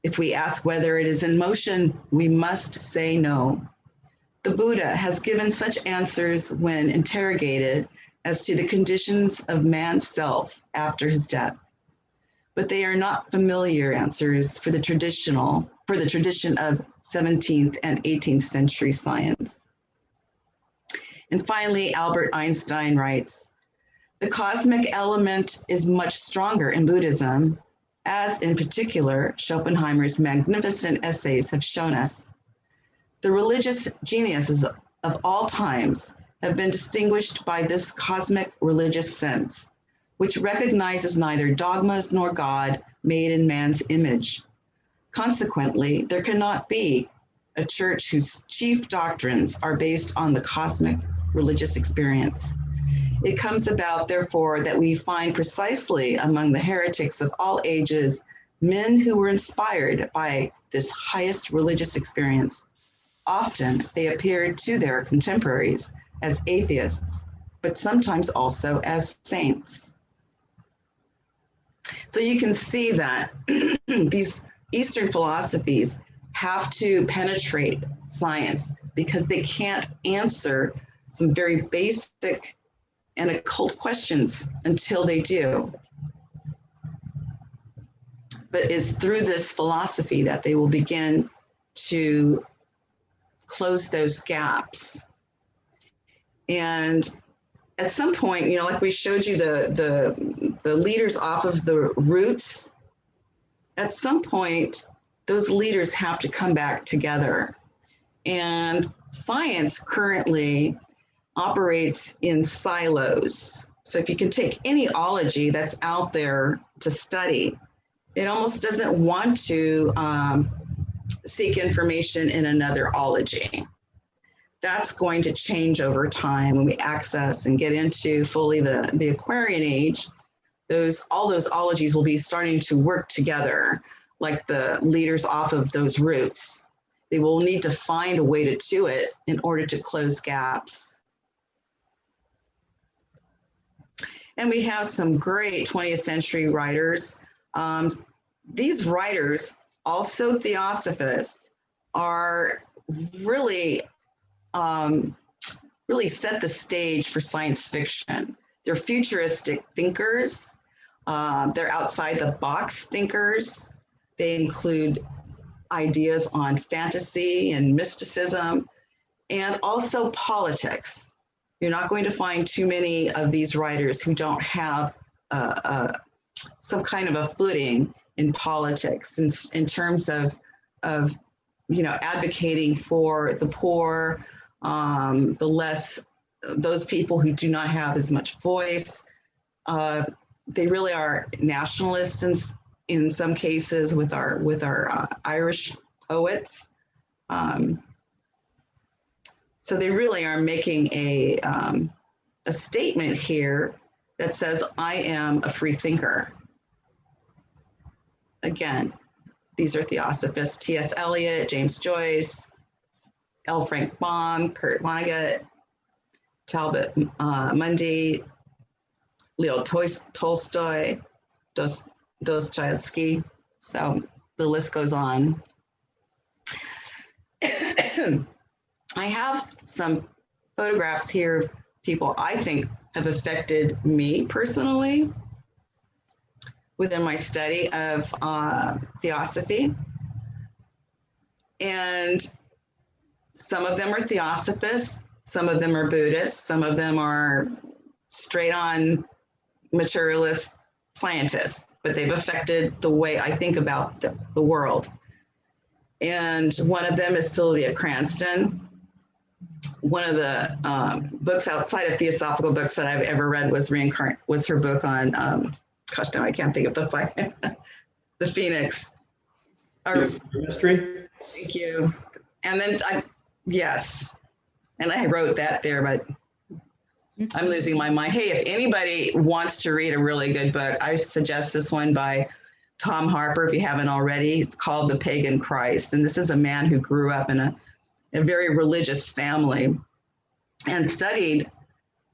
If we ask whether it is in motion, we must say no." The Buddha has given such answers when interrogated as to the conditions of man's self after his death. but they are not familiar answers for the tradition of 17th and 18th century science. And finally, Albert Einstein writes, "The cosmic element is much stronger in Buddhism, as in particular Schopenhauer's magnificent essays have shown us. The religious geniuses of all times have been distinguished by this cosmic religious sense, which recognizes neither dogmas nor God made in man's image. Consequently, there cannot be a church whose chief doctrines are based on the cosmic religious experience. It comes about, therefore, that we find precisely among the heretics of all ages men who were inspired by this highest religious experience. Often they appeared to their contemporaries as atheists, but sometimes also as saints." So you can see that these Eastern philosophies have to penetrate science because they can't answer some very basic and occult questions until they do. But it's through this philosophy that they will begin to close those gaps. And at some point, you know, like we showed you the leaders off of the roots, at some point, those leaders have to come back together. And science currently operates in silos. So if you can take any ology that's out there to study, it almost doesn't want to seek information in another ology. That's going to change over time when we access and get into fully the Aquarian age. All those ologies will be starting to work together, like the leaders off of those roots. They will need to find a way to do it in order to close gaps. And we have some great 20th century writers. These writers, also theosophists, are really set the stage for science fiction. They're futuristic thinkers. They're outside the box thinkers. They include ideas on fantasy and mysticism, and also politics. You're not going to find too many of these writers who don't have some kind of a footing in politics in terms of advocating for the poor, those people who do not have as much voice. They really are nationalists in some cases with our Irish poets. So they really are making a statement here that says, I am a free thinker. Again, these are theosophists: T.S. Eliot, James Joyce, L. Frank Baum, Kurt Vonnegut, Talbot Mundy, Leo Tolstoy, Dostoevsky. So the list goes on. I have some photographs here of people I think have affected me personally within my study of theosophy. And some of them are theosophists, some of them are Buddhists, some of them are straight on materialist scientists, but they've affected the way I think about the world. And one of them is Sylvia Cranston. One of the books outside of theosophical books that I've ever read was her book on, now I can't think of the Phoenix. Mystery? Thank you. And then, yes, and I wrote that there, but I'm losing my mind. Hey, if anybody wants to read a really good book, I suggest this one by Tom Harper, if you haven't already. It's called The Pagan Christ. And this is a man who grew up in a very religious family and studied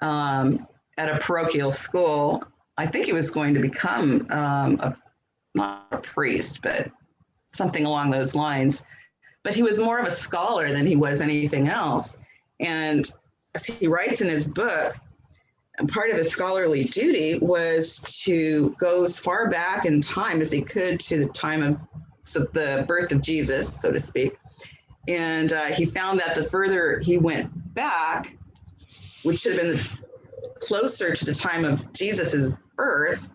at a parochial school. I think he was going to become not a priest, but something along those lines. But he was more of a scholar than he was anything else. And as he writes in his book, part of his scholarly duty was to go as far back in time as he could to the time of the birth of Jesus, so to speak. And he found that the further he went back, which should have been closer to the time of Jesus's birth,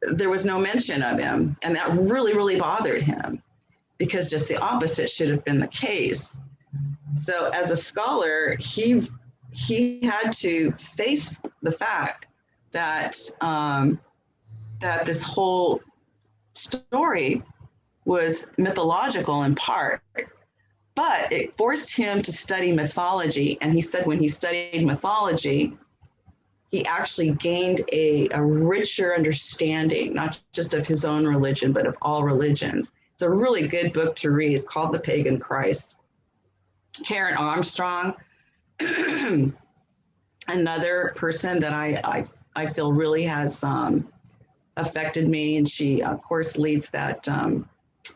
there was no mention of him. And that really, really bothered him, because just the opposite should have been the case. So as a scholar, he had to face the fact that that this whole story was mythological in part, but it forced him to study mythology. And he said when he studied mythology, he actually gained a richer understanding, not just of his own religion, but of all religions. It's a really good book to read. It's called The Pagan Christ. Karen Armstrong, another person that I feel really has affected me, and she, of course, leads that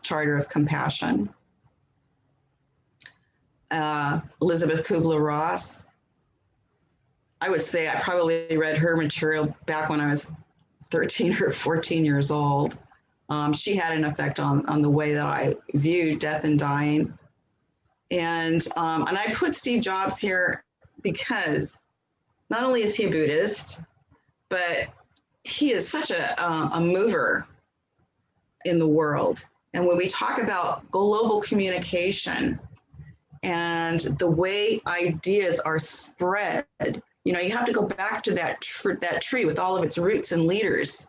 Charter of Compassion. Elizabeth Kubler-Ross. I would say I probably read her material back when I was 13 or 14 years old. She had an effect on the way that I viewed death and dying. And I put Steve Jobs here because not only is he a Buddhist, but he is such a mover in the world. And when we talk about global communication and the way ideas are spread, you know, you have to go back to that tree with all of its roots and leaders.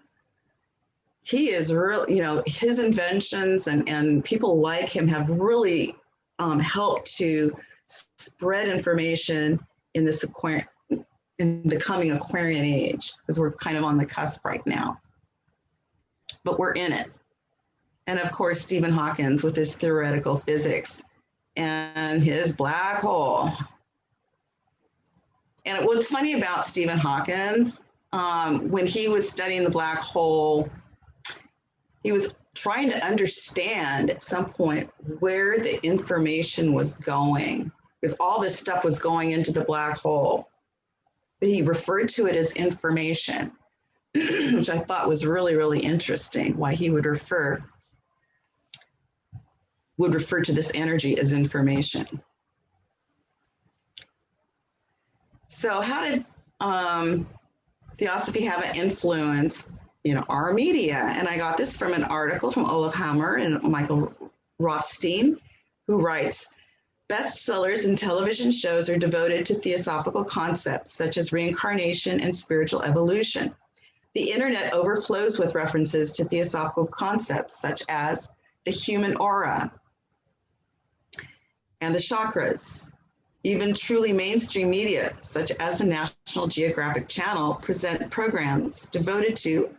He is real, you know, his inventions and people like him have really helped to spread information in this in the coming Aquarian age, because we're kind of on the cusp right now. But we're in it. And of course, Stephen Hawkins with his theoretical physics and his black hole. And what's funny about Stephen Hawkins, when he was studying the black hole, he was trying to understand at some point where the information was going, because all this stuff was going into the black hole. But he referred to it as information, which I thought was really, really interesting, why he would refer to this energy as information. So how did Theosophy have an influence, you know, our media? And I got this from an article from Olaf Hammer and Michael Rothstein, who writes, bestsellers and television shows are devoted to theosophical concepts such as reincarnation and spiritual evolution. The internet overflows with references to theosophical concepts such as the human aura and the chakras. Even truly mainstream media, such as the National Geographic Channel, present programs devoted to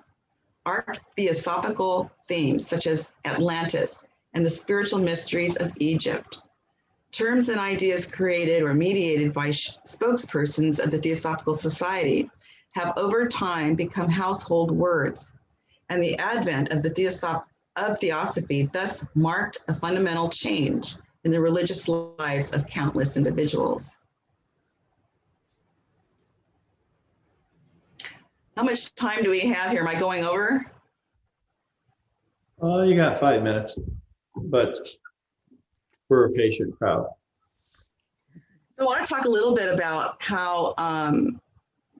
archetheosophical themes such as Atlantis and the spiritual mysteries of Egypt. Terms and ideas created or mediated by spokespersons of the Theosophical Society have over time become household words, and the advent of Theosophy thus marked a fundamental change in the religious lives of countless individuals. How much time do we have here? Am I going over? You got 5 minutes, but we're a patient crowd. So I want to talk a little bit about how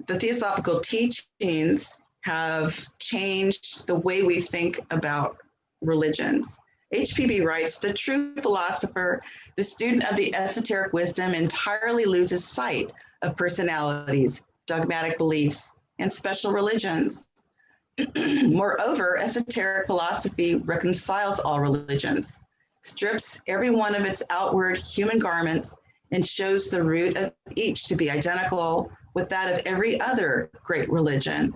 the theosophical teachings have changed the way we think about religions. HPB writes, the true philosopher, the student of the esoteric wisdom, entirely loses sight of personalities, dogmatic beliefs, and special religions. Moreover, esoteric philosophy reconciles all religions, strips every one of its outward human garments, and shows the root of each to be identical with that of every other great religion.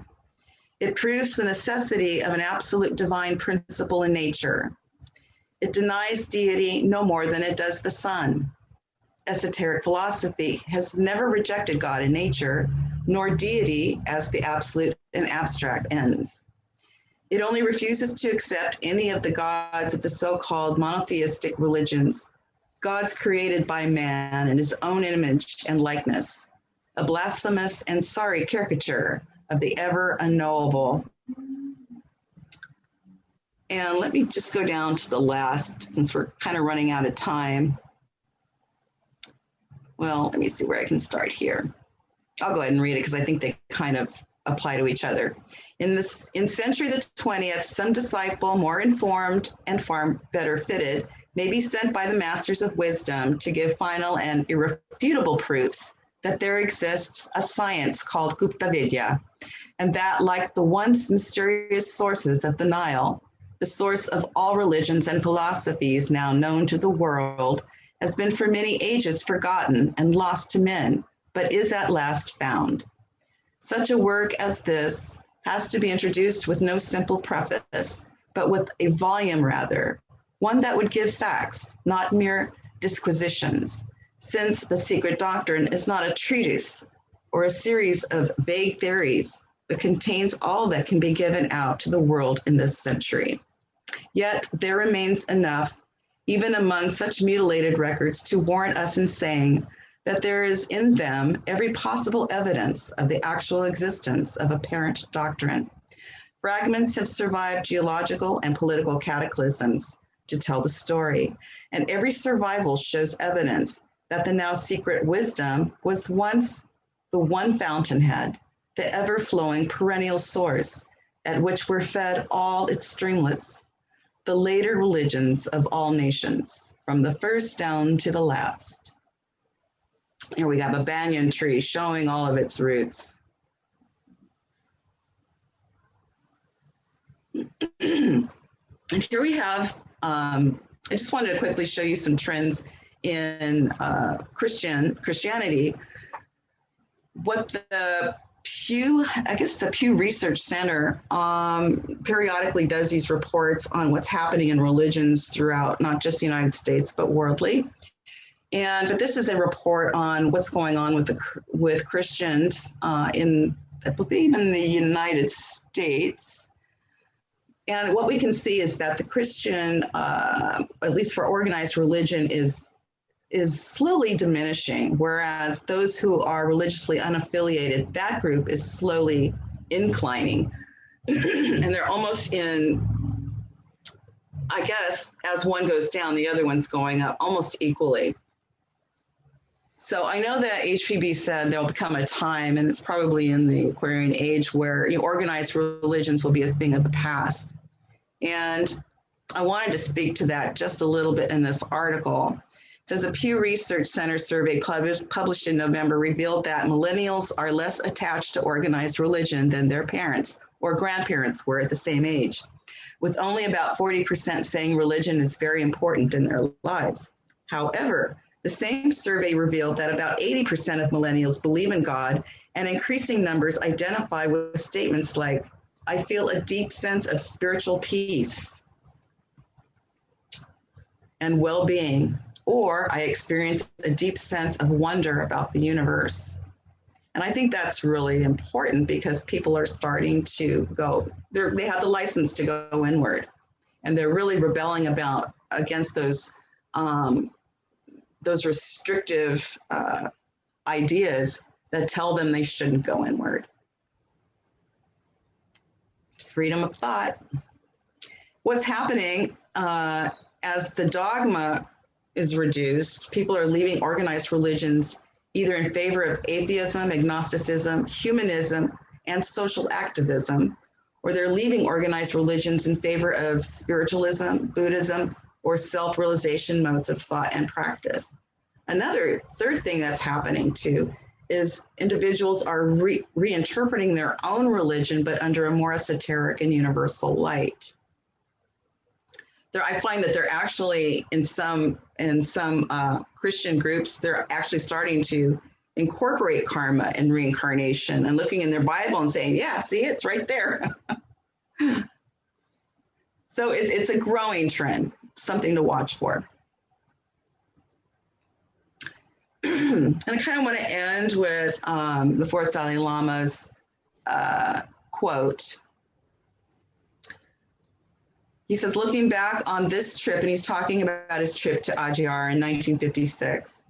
It proves the necessity of an absolute divine principle in nature. It denies deity no more than it does the sun. Esoteric philosophy has never rejected God in nature, nor deity as the absolute and abstract ends. It only refuses to accept any of the gods of the so-called monotheistic religions, gods created by man in his own image and likeness. a blasphemous and sorry caricature of the ever unknowable. And let me just go down to the last, since we're kind of running out of time. Well, let me see where I can start here. I'll go ahead and read it because I think they kind of apply to each other. In century the 20th, some disciple more informed and far better fitted may be sent by the masters of wisdom to give final and irrefutable proofs that there exists a science called Gupta Vidya, and that, like the once mysterious sources of the Nile, the source of all religions and philosophies now known to the world, has been for many ages forgotten and lost to men, but is at last found. Such a work as this has to be introduced with no simple preface, but with a volume rather, one that would give facts, not mere disquisitions, since the Secret Doctrine is not a treatise or a series of vague theories, but contains all that can be given out to the world in this century. Yet there remains enough, even among such mutilated records, to warrant us in saying that there is in them every possible evidence of the actual existence of apparent doctrine. Fragments have survived geological and political cataclysms to tell the story, and every survival shows evidence that the now secret wisdom was once the one fountainhead, the ever-flowing perennial source at which were fed all its streamlets, the later religions of all nations, from the first down to the last. Here we have a banyan tree showing all of its roots. And here we have, I just wanted to quickly show you some trends in Christianity. What the Pew Research Center periodically does these reports on what's happening in religions throughout not just the United States, but worldly. But this is a report on what's going on with Christians in, I believe, in the United States. And what we can see is that the Christian, at least for organized religion, is slowly diminishing, whereas those who are religiously unaffiliated, that group is slowly inclining. And they're almost in, I guess, as one goes down, the other one's going up almost equally. So I know that HPB said there'll become a time, and it's probably in the Aquarian age, where organized religions will be a thing of the past. And I wanted to speak to that just a little bit in this article. It says a Pew Research Center survey published in November revealed that millennials are less attached to organized religion than their parents or grandparents were at the same age, with only about 40% saying religion is very important in their lives. However, the same survey revealed that about 80% of millennials believe in God, and increasing numbers identify with statements like, "I feel a deep sense of spiritual peace and well-being," or "I experience a deep sense of wonder about the universe." And I think that's really important because people are starting to go, they have the license to go inward, and they're really rebelling against those restrictive ideas that tell them they shouldn't go inward. Freedom of thought. What's happening as the dogma is reduced, people are leaving organized religions either in favor of atheism, agnosticism, humanism, and social activism, or they're leaving organized religions in favor of spiritualism, Buddhism, or self-realization modes of thought and practice. Another third thing that's happening too is individuals are reinterpreting their own religion, but under a more esoteric and universal light. I find that they're actually in some Christian groups, they're actually starting to incorporate karma and reincarnation and looking in their Bible and saying, yeah, see, it's right there. So it's a growing trend, something to watch for. And I kind of want to end with the fourth Dalai Lama's quote. He says, looking back on this trip, and he's talking about his trip to Adyar in 1956,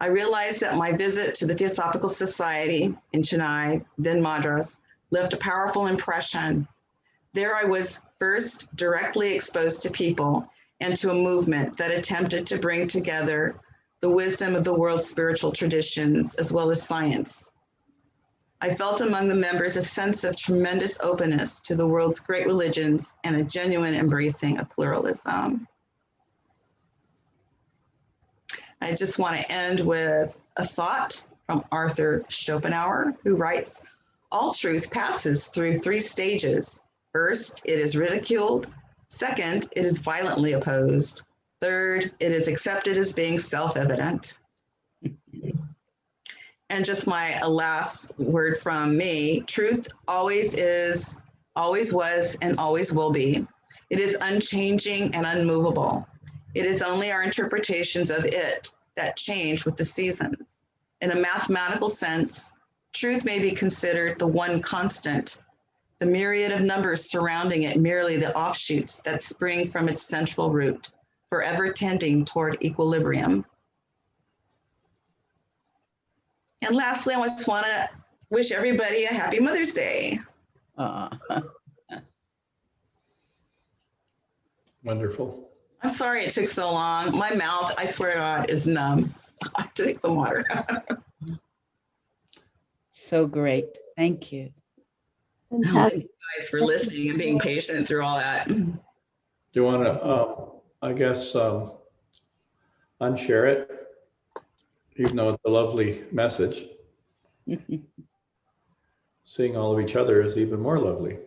I realized that my visit to the Theosophical Society in Chennai, then Madras, left a powerful impression. There I was first directly exposed to people and to a movement that attempted to bring together the wisdom of the world's spiritual traditions as well as science. I felt among the members a sense of tremendous openness to the world's great religions and a genuine embracing of pluralism. I just want to end with a thought from Arthur Schopenhauer, who writes, all truth passes through 3 stages. First, it is ridiculed. Second, it is violently opposed. Third, it is accepted as being self-evident. And just my last word from me, truth always is, always was, and always will be. It is unchanging and unmovable. It is only our interpretations of it that change with the seasons. In a mathematical sense, truth may be considered the one constant, the myriad of numbers surrounding it merely the offshoots that spring from its central root, forever tending toward equilibrium. And lastly, I just want to wish everybody a happy Mother's Day. Wonderful. I'm sorry it took so long. My mouth, I swear to God, is numb. I have to take the water. So great. Thank you. Thank you guys for listening and being patient through all that. Do you want to, I guess, unshare it, even though it's a lovely message? Seeing all of each other is even more lovely.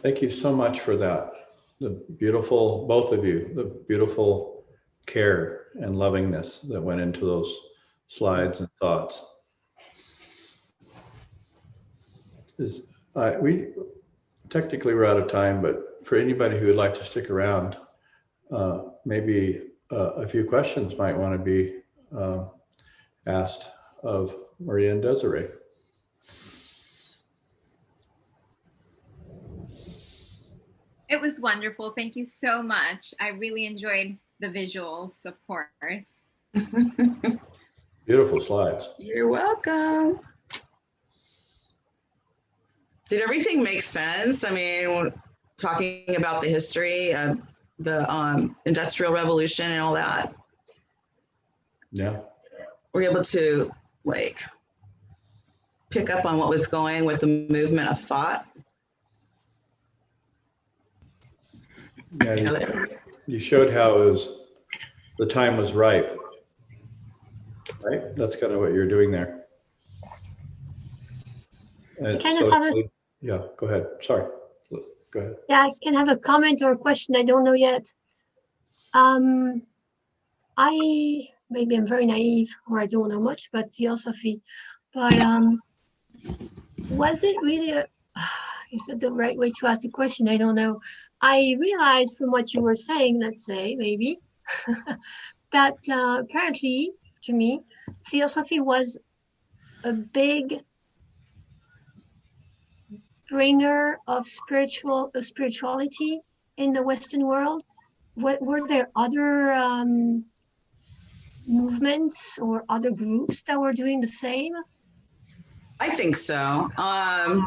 Thank you so much for that. The beautiful, both of you, the beautiful care and lovingness that went into those slides and thoughts. We technically we're out of time, but for anybody who would like to stick around, maybe a few questions might want to be asked of Maria and Desiree. It was wonderful. Thank you so much. I really enjoyed the visuals, of course. Beautiful slides. You're welcome. Did everything make sense? I mean, talking about the history of the Industrial Revolution and all that. Yeah. We're able to like pick up on what was going with the movement of thought. Yeah, you showed how the time was ripe, right? That's kind of what you're doing there. And yeah, go ahead. Sorry. Go ahead. Yeah, I can have a comment or a question. I don't know yet. Maybe I'm very naive or I don't know much about theosophy, but was it really is it the right way to ask the question? I don't know. I realized from what you were saying, let's say, maybe, that apparently, to me, theosophy was a big bringer of spirituality in the Western world. Were there other movements or other groups that were doing the same? I think so. I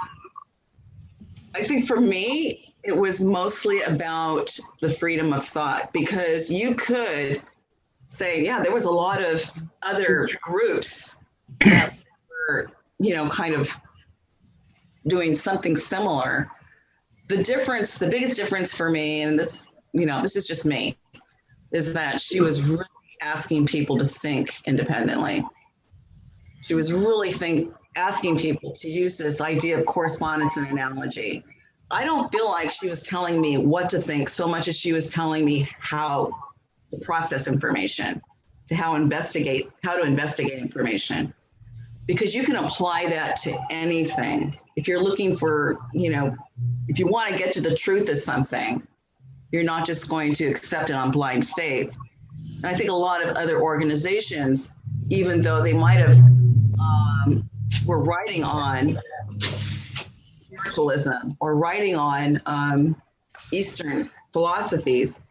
think for me, it was mostly about the freedom of thought, because you could say, yeah, there was a lot of other groups that were, kind of doing something similar. The biggest difference for me, and this, this is just me, is that she was really asking people to think independently. She was really asking people to use this idea of correspondence and analogy. I don't feel like she was telling me what to think so much as she was telling me how to process information, how to investigate information. Because you can apply that to anything. If you're looking for, if you want to get to the truth of something, you're not just going to accept it on blind faith. And I think a lot of other organizations, even though they might have were writing on spiritualism or writing on Eastern philosophies,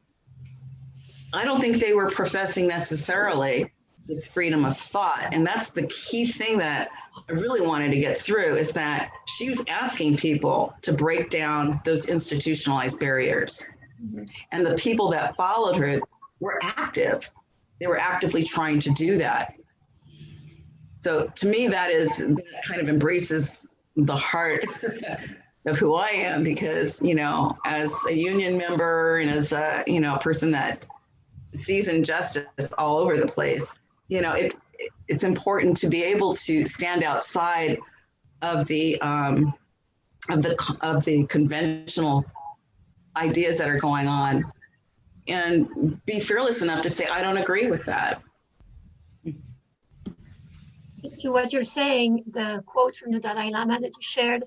I don't think they were professing necessarily this freedom of thought. And that's the key thing that I really wanted to get through, is that she was asking people to break down those institutionalized barriers. Mm-hmm. And the people that followed her were active. They were actively trying to do that. So to me, that kind of embraces the heart of who I am, because, you know, as a union member and as a, you know, person that sees injustice all over the place, you know, it's important to be able to stand outside of the conventional ideas that are going on and be fearless enough to say, I don't agree with that. To what you're saying, the quote from the Dalai Lama that you shared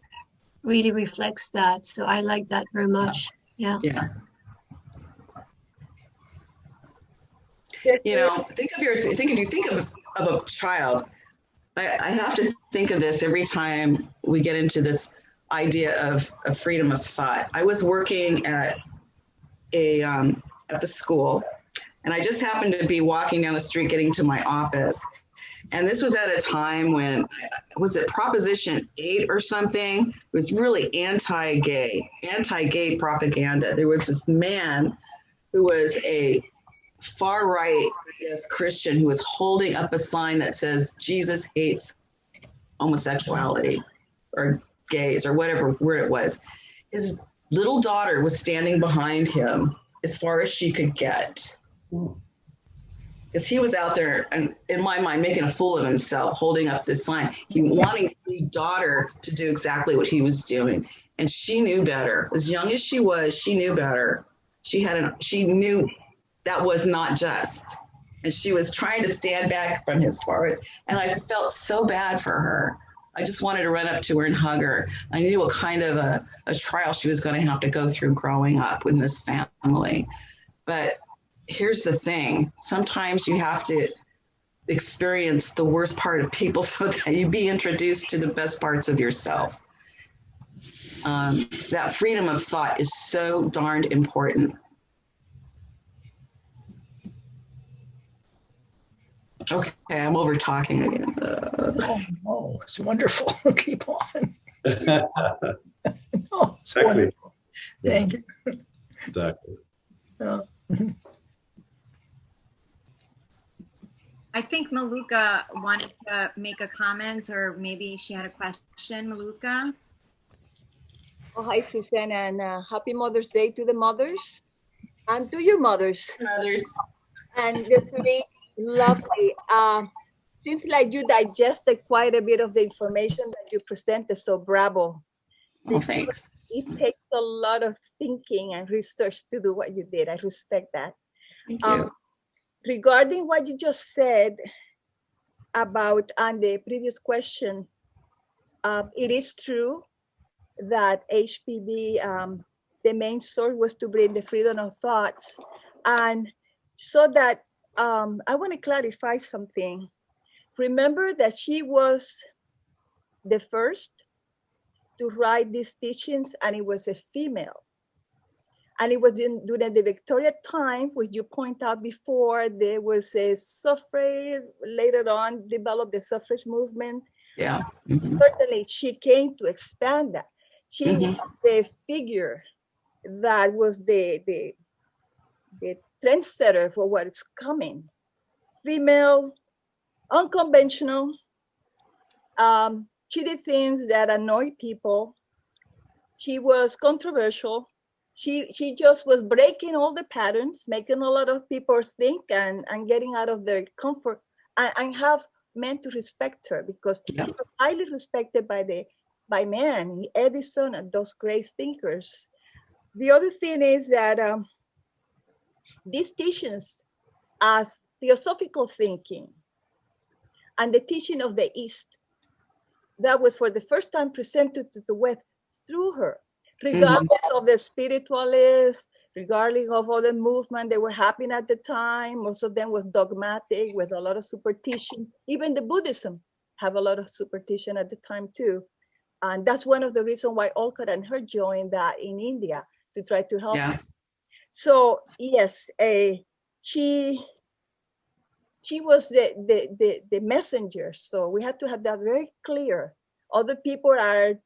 really reflects that. So I like that very much. Yeah. Yeah. You know, if you think of a child, I have to think of this every time we get into this idea of freedom of thought. I was working at the school, and I just happened to be walking down the street getting to my office. And this was at a time when, was it Proposition 8 or something? It was really anti-gay propaganda. There was this man who was a far-right, Christian, who was holding up a sign that says, Jesus hates homosexuality or gays or whatever word it was. His little daughter was standing behind him as far as she could get. Because he was out there, and in my mind, making a fool of himself, holding up this sign, wanting his daughter to do exactly what he was doing. And she knew better. As young as she was, she knew better. She knew that was not just. And she was trying to stand back from his forest. And I felt so bad for her. I just wanted to run up to her and hug her. I knew what kind of a trial she was going to have to go through growing up in this family. But here's the thing. Sometimes you have to experience the worst part of people so that you be introduced to the best parts of yourself. That freedom of thought is so darned important. Okay, I'm over talking again. Oh, it's wonderful. Keep on. Oh, it's Exactly. wonderful. Thank you. Exactly. I think Maluka wanted to make a comment, or maybe she had a question. Maluka? Oh, hi, Susanna, and happy Mother's Day to the mothers and to your mothers. Mothers. And Desiree, lovely. Seems like you digested quite a bit of the information that you presented, so bravo. Oh, thanks. It takes a lot of thinking and research to do what you did. I respect that. Thank you. Regarding what you just said about on the previous question, it is true that HPB, the main source was to bring the freedom of thoughts. And so that I want to clarify something. Remember that she was the first to write these teachings, and it was a female. And it was during the Victoria time, which you point out before, there was a suffrage, later on developed the suffrage movement. Yeah. Mm-hmm. Certainly she came to expand that. She was the figure that was the trendsetter for what's coming. Female, unconventional. She did things that annoyed people. She was controversial. She just was breaking all the patterns, making a lot of people think and getting out of their comfort, and have men to respect her, because she was highly respected by men, Edison and those great thinkers. The other thing is that these teachings as theosophical thinking and the teaching of the East, that was for the first time presented to the West through her. Regardless of the spiritualists, regardless of all the movement that were happening at the time, most of them was dogmatic with a lot of superstition. Even the Buddhism have a lot of superstition at the time too. And that's one of the reasons why Olcott and her joined that in India to try to help. Yeah. So yes, she she was the messenger. So we had to have that very clear. Other people are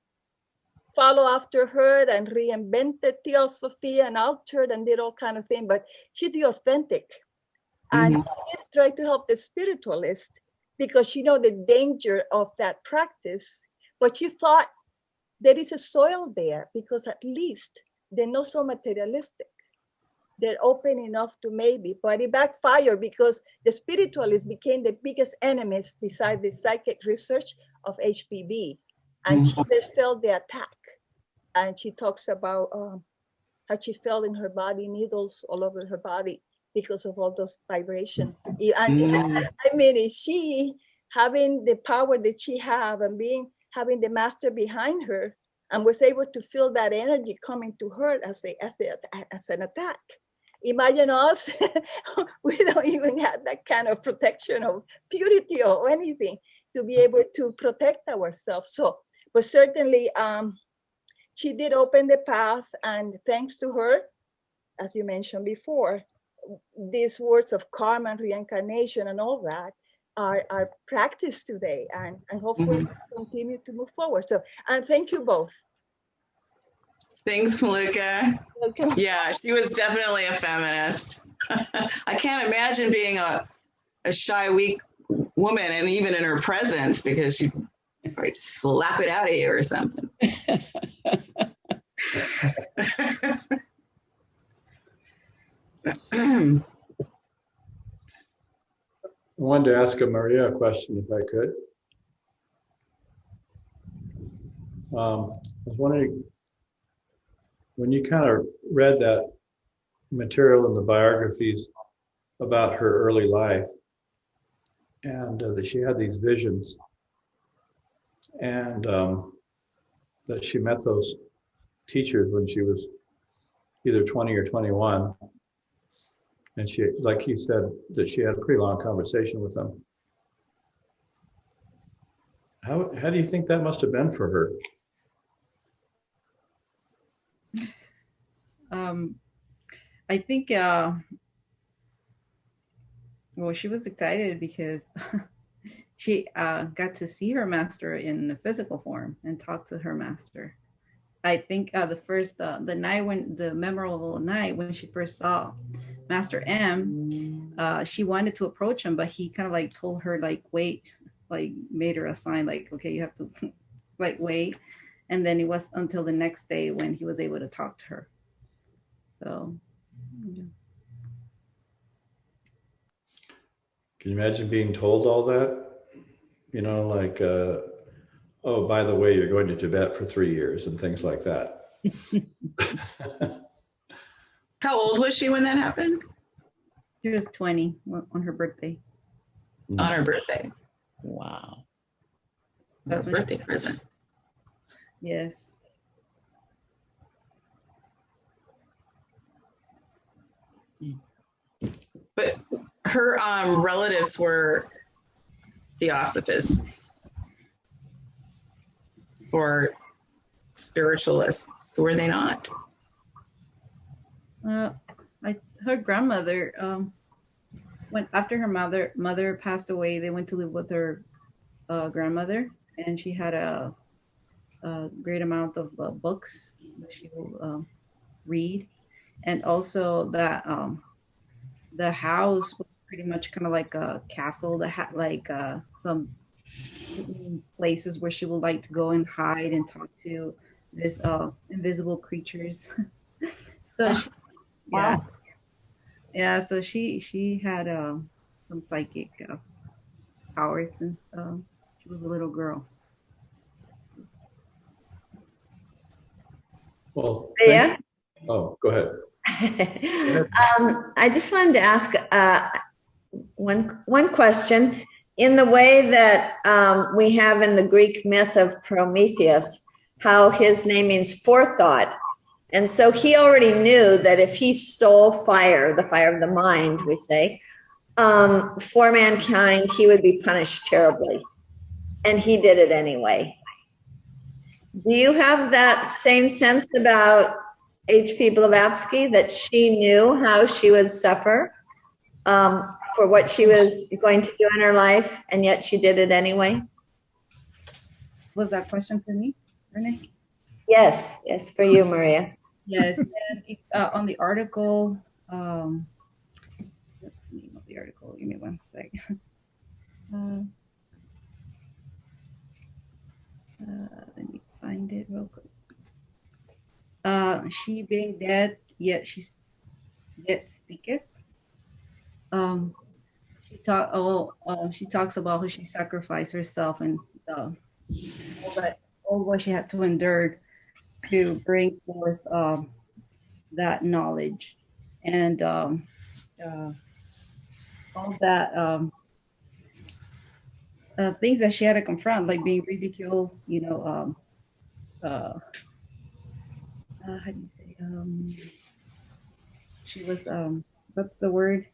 follow after her and reinvented Theosophy and altered and did all kind of things, but she's the authentic. And she did try to help the spiritualist because she know the danger of that practice, but she thought there is a soil there because at least they're not so materialistic. They're open enough to maybe, but it backfired because the spiritualists became the biggest enemies beside the psychic research of HPV. And she felt the attack. And she talks about how she felt in her body, needles all over her body because of all those vibrations. And I mean, is she having the power that she have and having the master behind her and was able to feel that energy coming to her as an attack. Imagine us, we don't even have that kind of protection of purity or anything to be able to protect ourselves. So, but certainly she did open the path, and thanks to her, as you mentioned before, these words of karma and reincarnation and all that are practiced today, and hopefully continue to move forward. So, and thank you both. Thanks, Malika. Welcome. Yeah, she was definitely a feminist. I can't imagine being a shy, weak woman, and even in her presence, because she'd probably slap it out of you or something. I wanted to ask Maria a question, if I could. I was wondering, when you kind of read that material in the biographies about her early life, and that she had these visions, and that she met those teachers when she was either 20 or 21, and she, like you said, that she had a pretty long conversation with them. How do you think that must have been for her? I think, well, she was excited because she got to see her master in a physical form and talk to her master. I think the night when the memorable night when she first saw Master M, she wanted to approach him, but he kind of like told her like wait, like made her a sign like, okay, you have to like wait. And then it was until the next day when he was able to talk to her. So, yeah. Can you imagine being told all that? You know, like, oh, by the way, you're going to Tibet for 3 years and things like that. How old was she when that happened? She was 20 on her birthday. On her birthday. Wow. That's her birthday present. Yes. But her relatives were Theosophists or spiritualists, were they not? Her grandmother, after her mother passed away, they went to live with her grandmother, and she had a great amount of books that she will read, and also that the house was pretty much kind of like a castle that had like some places where she would like to go and hide and talk to this invisible creatures. So she, Wow. yeah, so she had some psychic powers since she was a little girl. Well, Yeah. Oh, go ahead. I just wanted to ask one question. In the way that we have in the Greek myth of Prometheus, how his name means forethought. And so he already knew that if he stole fire, the fire of the mind, we say, for mankind, he would be punished terribly. And he did it anyway. Do you have that same sense about H.P. Blavatsky, that she knew how she would suffer for what she was going to do in her life, and yet she did it anyway? Was that question for me, Renee? Yes, for you, Maria. Yes, and if, on the article, name of the article, give me one second. Let me find it real quick. She being dead, yet she yet speaketh. She talks about how she sacrificed herself and all what she had to endure to bring forth that knowledge and all that things that she had to confront, like being ridiculed, how do you say, she was what's the word,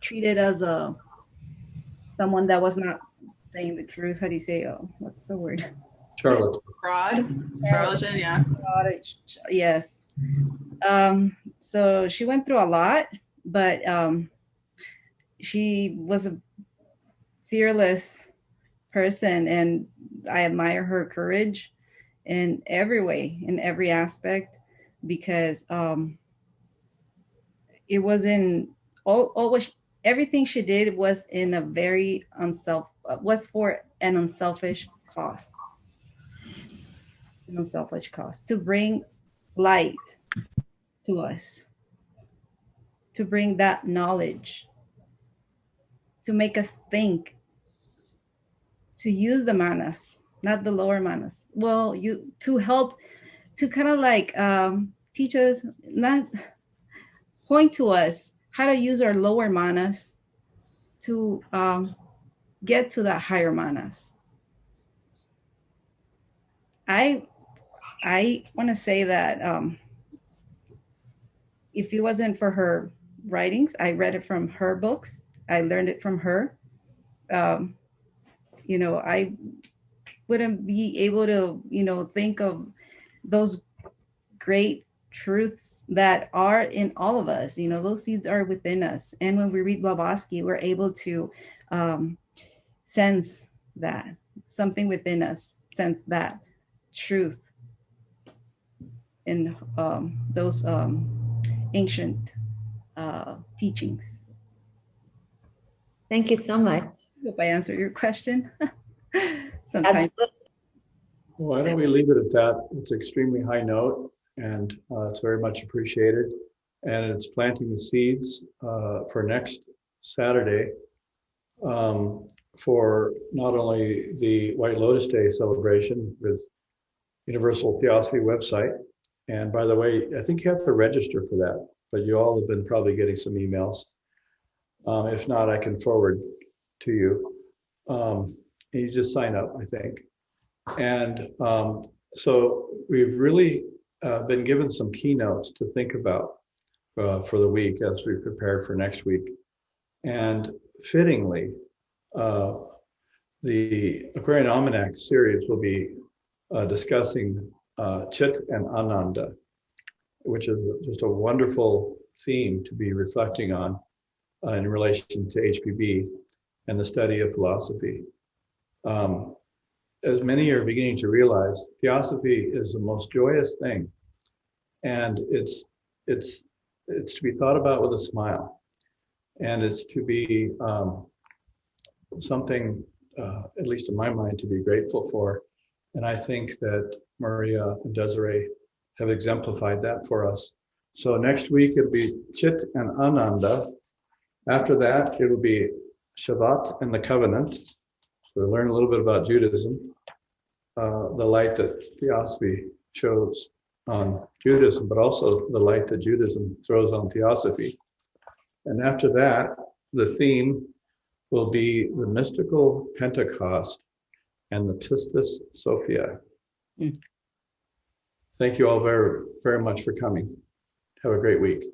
treated as someone that was not saying the truth. How do you say, what's the word? Charlotte. Charlatan, yeah. Yes. So she went through a lot, but she was a fearless person, and I admire her courage in every way, in every aspect, because it was in everything she did was in a very was for an unselfish cause. An unselfish cause, to bring light to us, to bring that knowledge, to make us think, to use the manas, not the lower manas. Well, to help, to kind of like teach us, not point to us how to use our lower manas to get to that higher manas. I want to say that if it wasn't for her writings, I read it from her books, I learned it from her, I wouldn't be able to, think of those great truths that are in all of us. Those seeds are within us. And when we read Blavatsky, we're able to sense that something within us, sense that truth in those ancient teachings. Thank you so much. I hope I answered your question. Sometimes. Why don't we leave it at that? It's an extremely high note, and it's very much appreciated. And it's planting the seeds for next Saturday for not only the White Lotus Day celebration with Universal Theosophy website. And by the way, I think you have to register for that, but you all have been probably getting some emails. If not, I can forward to you. And you just sign up, I think. And so we've really been given some keynotes to think about for the week as we prepare for next week. And fittingly, the Aquarian Almanac series will be discussing Chit and Ananda, which is just a wonderful theme to be reflecting on in relation to HPB and the study of philosophy. As many are beginning to realize, Theosophy is the most joyous thing, and it's to be thought about with a smile, and it's to be something, at least in my mind, to be grateful for. And I think that Maria and Desiree have exemplified that for us. So next week it'll be Chit and Ananda. After that, it'll be Shabbat and the Covenant. So we'll learn a little bit about Judaism, the light that Theosophy shows on Judaism, but also the light that Judaism throws on Theosophy. And after that, the theme will be the mystical Pentecost and the Pistis Sophia. Thank you all very, very much for coming. Have a great week.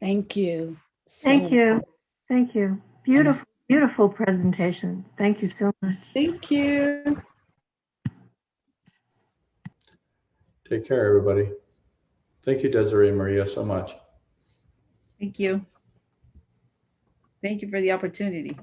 Thank you. Thank you. Thank you. Beautiful, beautiful presentation. Thank you so much. Thank you. Take care, everybody. Thank you, Desiree and Maria, so much. Thank you. Thank you for the opportunity.